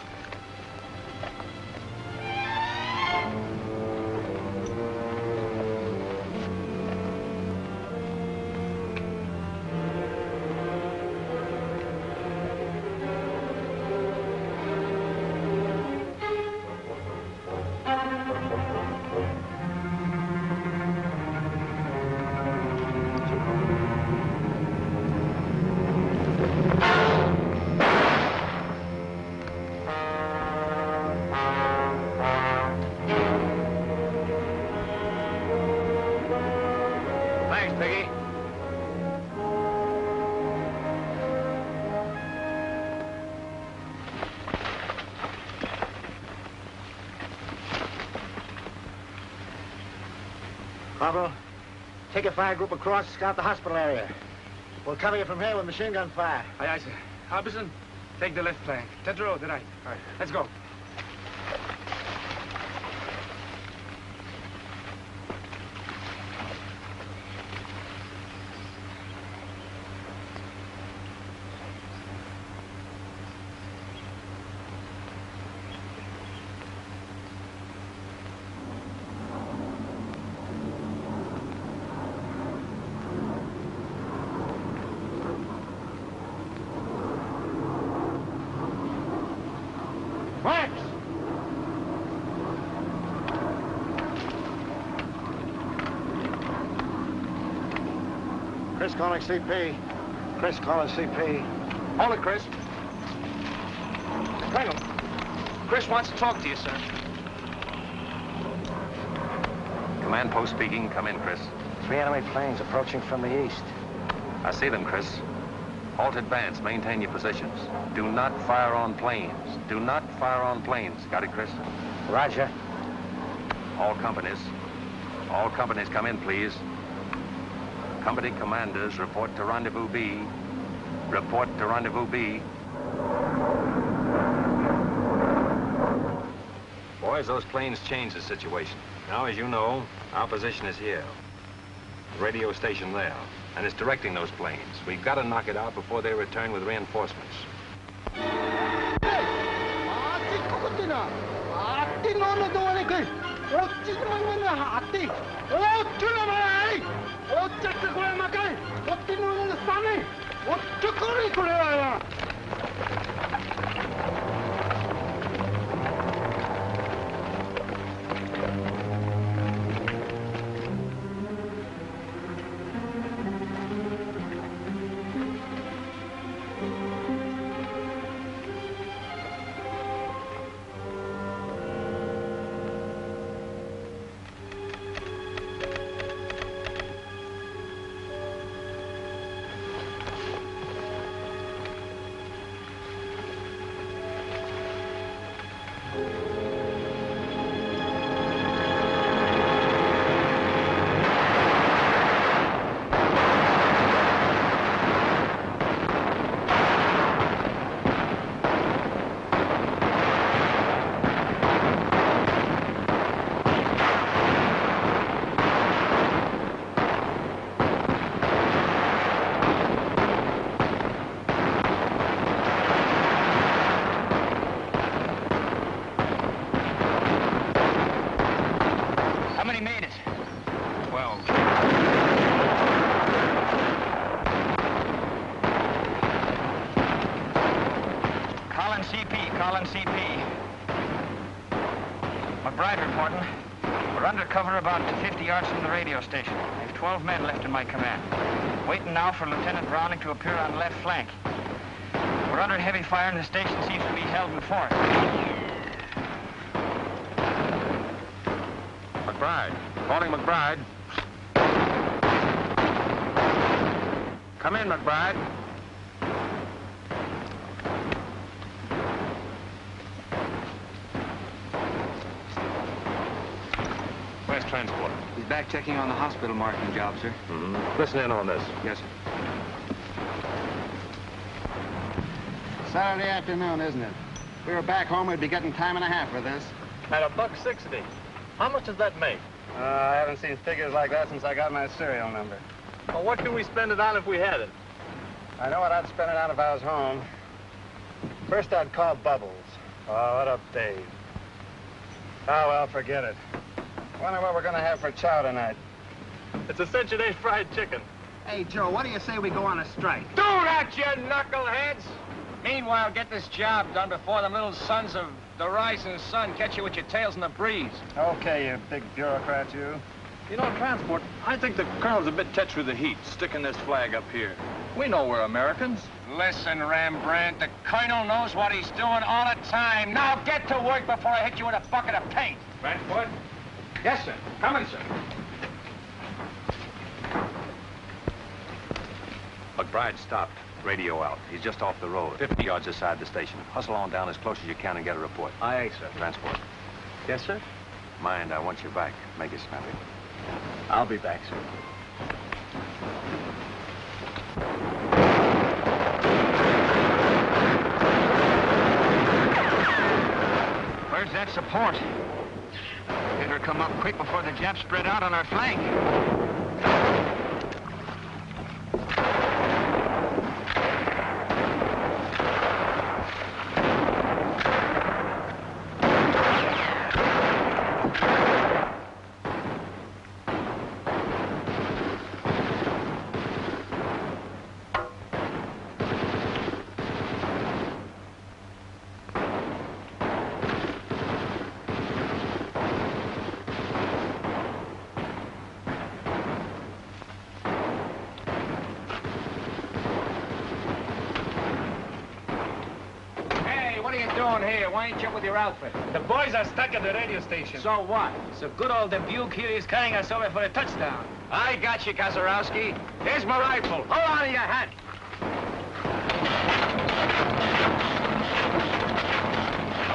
Pablo, Take a fire group across, scout the hospital area. We'll cover you from here with machine gun fire. Aye, aye, sir. Harbison, take the left flank. Tedro, the right. All right, let's go. Chris calling CP. Chris calling CP. Hold it, Chris. Colonel, Chris wants to talk to you, sir. Command post speaking. Come in, Chris. 3 enemy planes approaching from the east. I see them, Chris. Halt advance. Maintain your positions. Do not fire on planes. Do not fire on planes. Got it, Chris? Roger. All companies come in, please. Company commanders, report to Rendezvous B. Report to Rendezvous B. Boys, those planes changed the situation. Now, as you know, our position is here. The radio station there. And it's directing those planes. We've got to knock it out before they return with reinforcements. About 50 yards from the radio station. I have 12 men left in my command. Waiting now for Lieutenant Browning to appear on the left flank. We're under heavy fire and the station seems to be held in fort. McBride. Calling McBride. Come in, McBride. Transport. He's back checking on the hospital marking job, sir. Mm-hmm. Listen in on this. Yes, sir. Saturday afternoon, isn't it? If we were back home, we'd be getting time and a half for this. At $1.60. How much does that make? I haven't seen figures like that since I got my serial number. Well, what can we spend it on if we had it? I know what I'd spend it on if I was home. First, I'd call Bubbles. Oh, what a babe. Oh, well, forget it. Wonder what we're gonna have for chow tonight. It's a cinch-a-day fried chicken. Hey, Joe, what do you say we go on a strike? Do that, you knuckleheads! Meanwhile, get this job done before them little sons of the rising sun catch you with your tails in the breeze. Okay, you big bureaucrat, you. You know, Transport, I think the Colonel's a bit touched with the heat, sticking this flag up here. We know we're Americans. Listen, Rembrandt, the Colonel knows what he's doing all the time. Now get to work before I hit you with a bucket of paint. Transport? Yes, sir. Coming, sir. McBride stopped. Radio out. He's just off the road, 50 yards aside the station. Hustle on down as close as you can and get a report. Aye, sir. Transport. Yes, sir? Mind, I want you back. Make it snappy. I'll be back, sir. Where's that support? Better come up quick before the Japs spread out on our flank. Here, why ain't you with your outfit? The boys are stuck at the radio station. So what? So good old Dubuque here is carrying us over for a touchdown. I got you, Kazarowski. Here's my rifle. Hold on to your hat.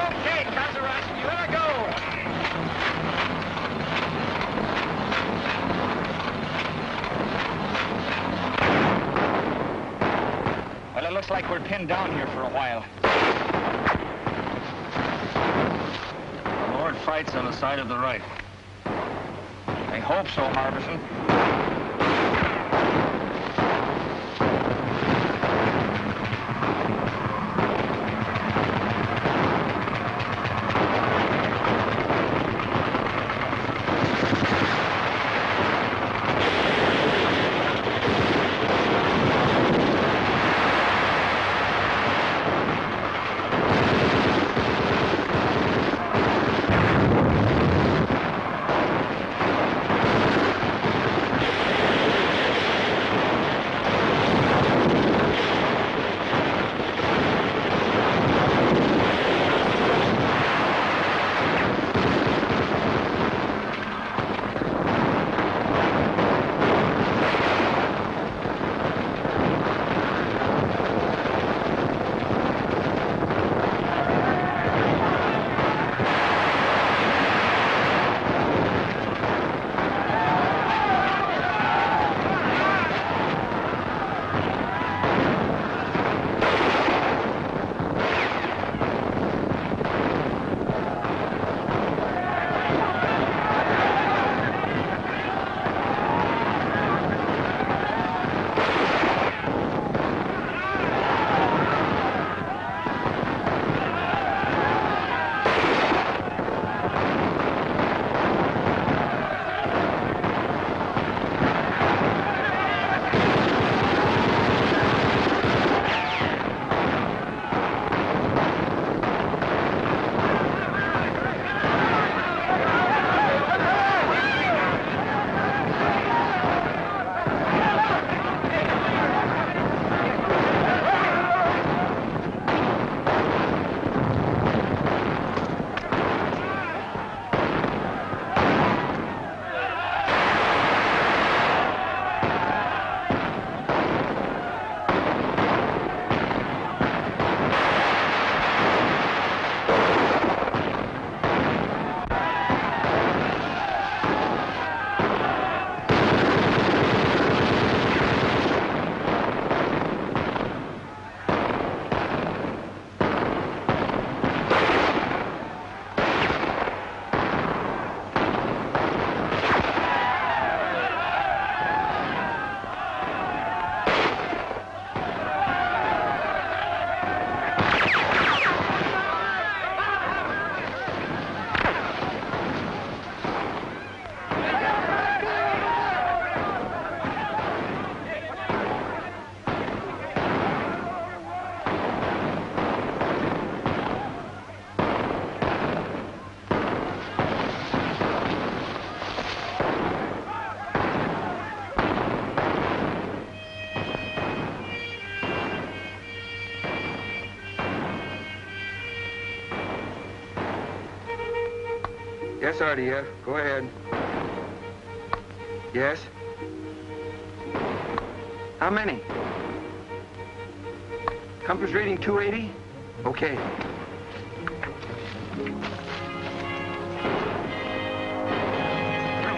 Okay, Kazarowski, you let her go. Well, it looks like we're pinned down here for a while. Fights on the side of the right. I hope so, Harbison. Yes, Artie, yeah. Go ahead. Yes? How many? Compass reading 280? Okay.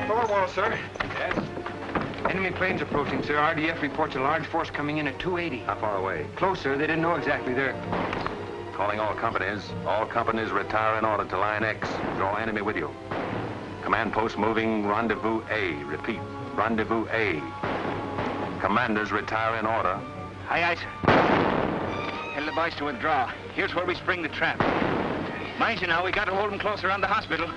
Forward wall, sir. Yes? Enemy planes approaching, sir. RDF reports a large force coming in at 280. How far away? Close, sir. They didn't know exactly. They're... Calling all companies. All companies retire in order to line X. Draw enemy with you. Command post moving rendezvous A. Repeat, rendezvous A. Commanders retire in order. Aye, aye, sir. Tell the boys to withdraw. Here's where we spring the trap. Mind you now, we got to hold them close around the hospital.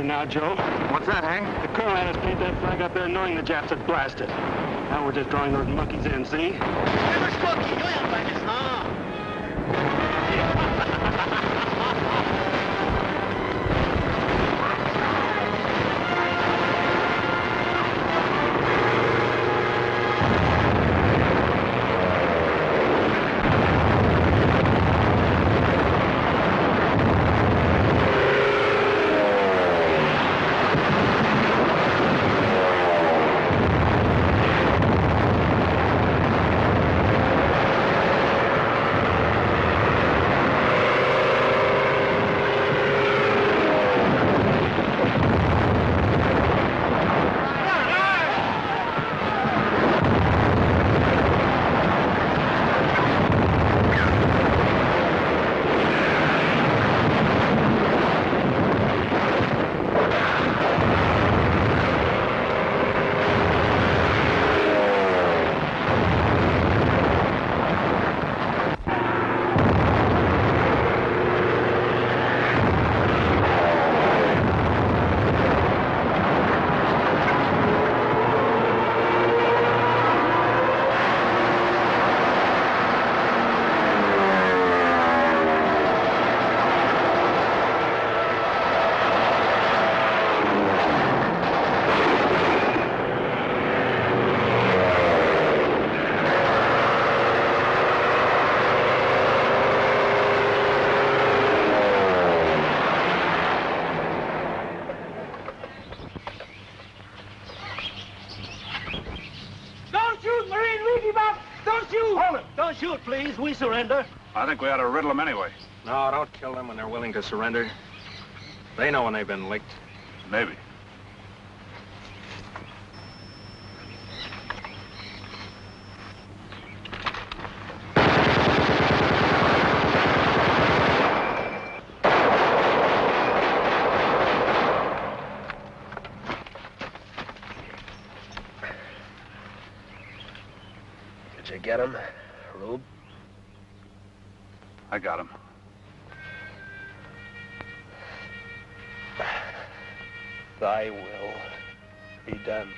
Now, Joe. What's that, Hank? The colonel had us paint that flag up there knowing the Japs had blasted. Now we're just drawing those monkeys in, see? Don't shoot, please. We surrender. I think we ought to riddle them anyway. No, don't kill them when they're willing to surrender. They know when they've been licked. Maybe. get him, Rube? I got him. Thy will be done.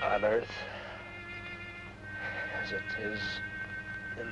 On earth as it is in...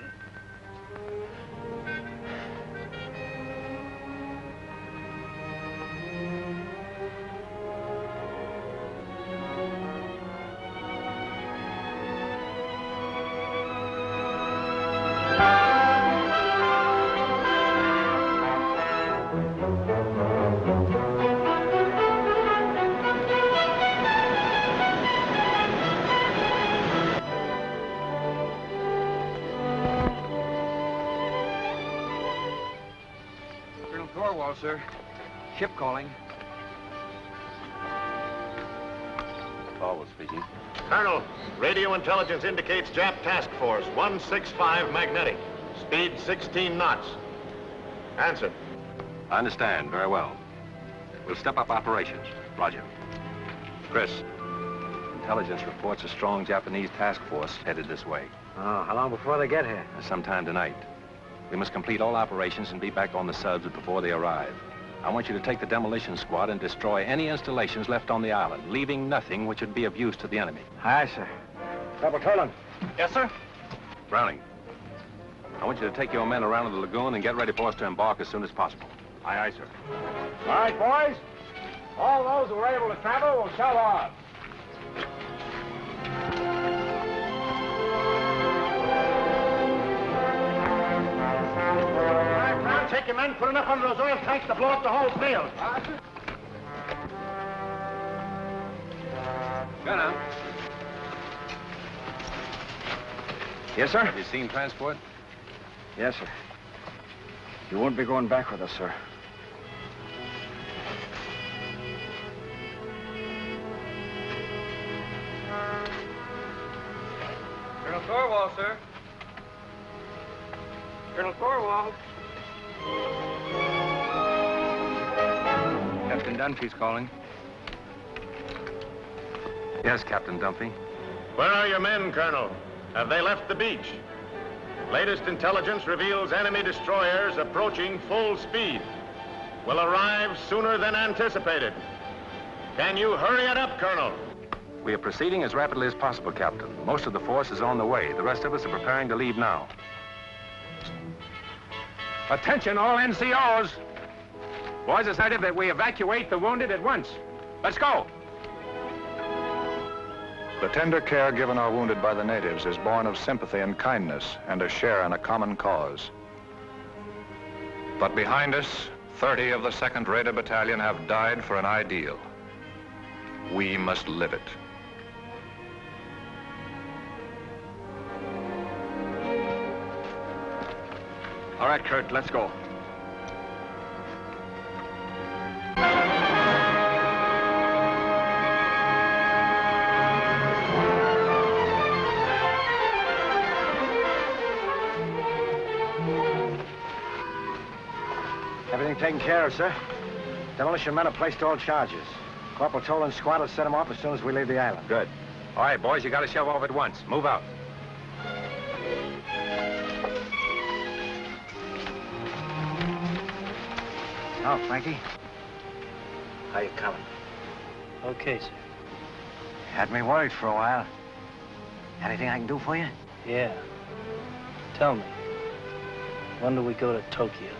Sir. Ship calling. Thorwald speaking. Colonel, radio intelligence indicates Jap Task Force 165 magnetic. Speed 16 knots. Answer. I understand. Very well. We'll step up operations. Roger. Chris, intelligence reports a strong Japanese task force headed this way. Oh, how long before they get here? Sometime tonight. We must complete all operations and be back on the subs before they arrive. I want you to take the demolition squad and destroy any installations left on the island, leaving nothing which would be of use to the enemy. Aye, sir. Double Tolan. Yes, sir. Browning, I want you to take your men around to the lagoon and get ready for us to embark as soon as possible. Aye, aye, sir. All right, boys. All those who are able to travel will shove off. Take your men, put enough under those oil tanks to blow up the whole field. Go now. Yes, sir? Have you seen transport? Yes, sir. You won't be going back with us, sir. Colonel Thorwald, sir. Colonel Thorwald. Captain Dunphy's calling. Yes, Captain Dunphy. Where are your men, Colonel? Have they left the beach? Latest intelligence reveals enemy destroyers approaching full speed. Will arrive sooner than anticipated. Can you hurry it up, Colonel? We are proceeding as rapidly as possible, Captain. Most of the force is on the way. The rest of us are preparing to leave now. Attention, all NCOs. Boys decided that we evacuate the wounded at once. Let's go. The tender care given our wounded by the natives is born of sympathy and kindness and a share in a common cause. But behind us, 30 of the 2nd Raider Battalion have died for an ideal. We must live it. All right, Kurt, let's go. Everything taken care of, sir. Demolition men have placed all charges. Corporal Tolan's squad will set them off as soon as we leave the island. Good. All right, boys, you got to shove off at once. Move out. Now, Frankie. How you coming? Okay, sir. Had me worried for a while. Anything I can do for you? Yeah. Tell me, when do we go to Tokyo?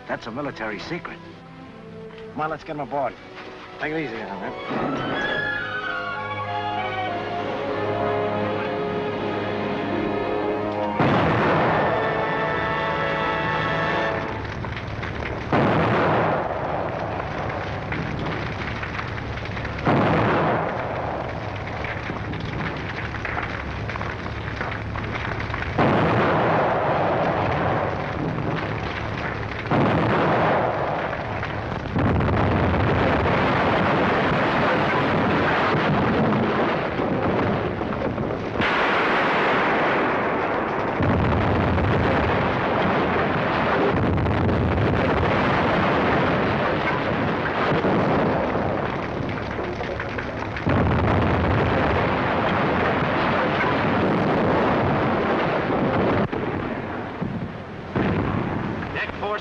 That's a military secret. Come on, let's get him aboard. Take it easy now, man.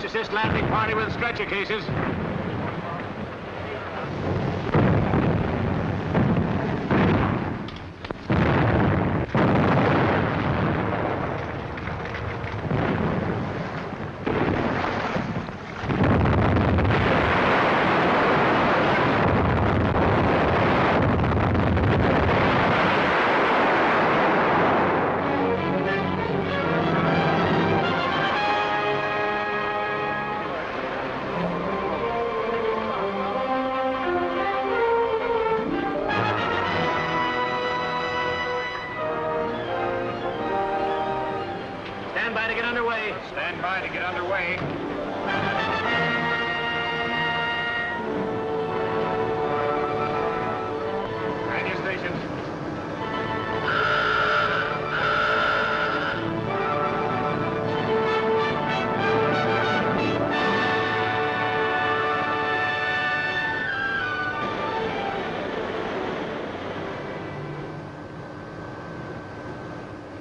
assist landing party with stretcher cases. Stand by to get underway. Radio stations.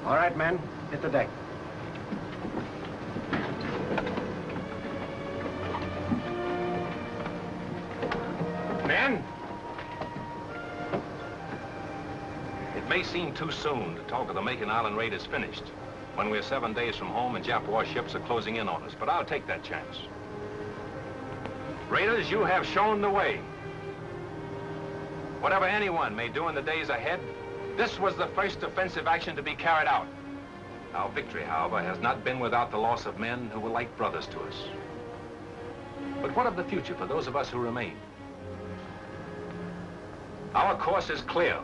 All right, men, hit the deck. Men? It may seem too soon to talk of the Makin Island raid is finished, when we're 7 days from home and Jap warships are closing in on us, but I'll take that chance. Raiders, you have shown the way. Whatever anyone may do in the days ahead, this was the first offensive action to be carried out. Our victory, however, has not been without the loss of men who were like brothers to us. But what of the future for those of us who remain? Our course is clear.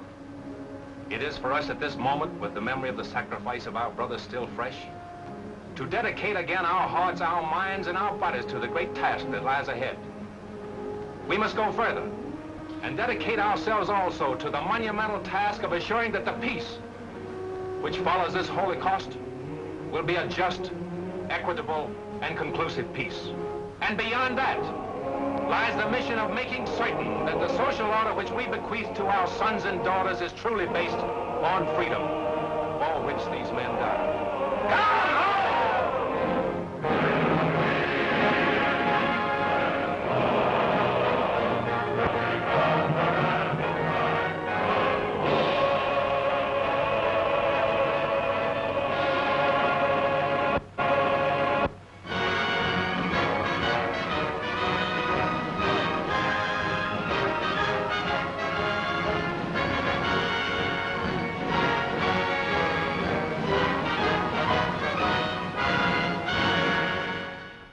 It is for us at this moment, with the memory of the sacrifice of our brothers still fresh, to dedicate again our hearts, our minds, and our bodies to the great task that lies ahead. We must go further and dedicate ourselves also to the monumental task of assuring that the peace which follows this Holocaust will be a just, equitable, and conclusive peace. And beyond that lies the mission of making certain that the social order which we bequeath to our sons and daughters is truly based on freedom, for which these men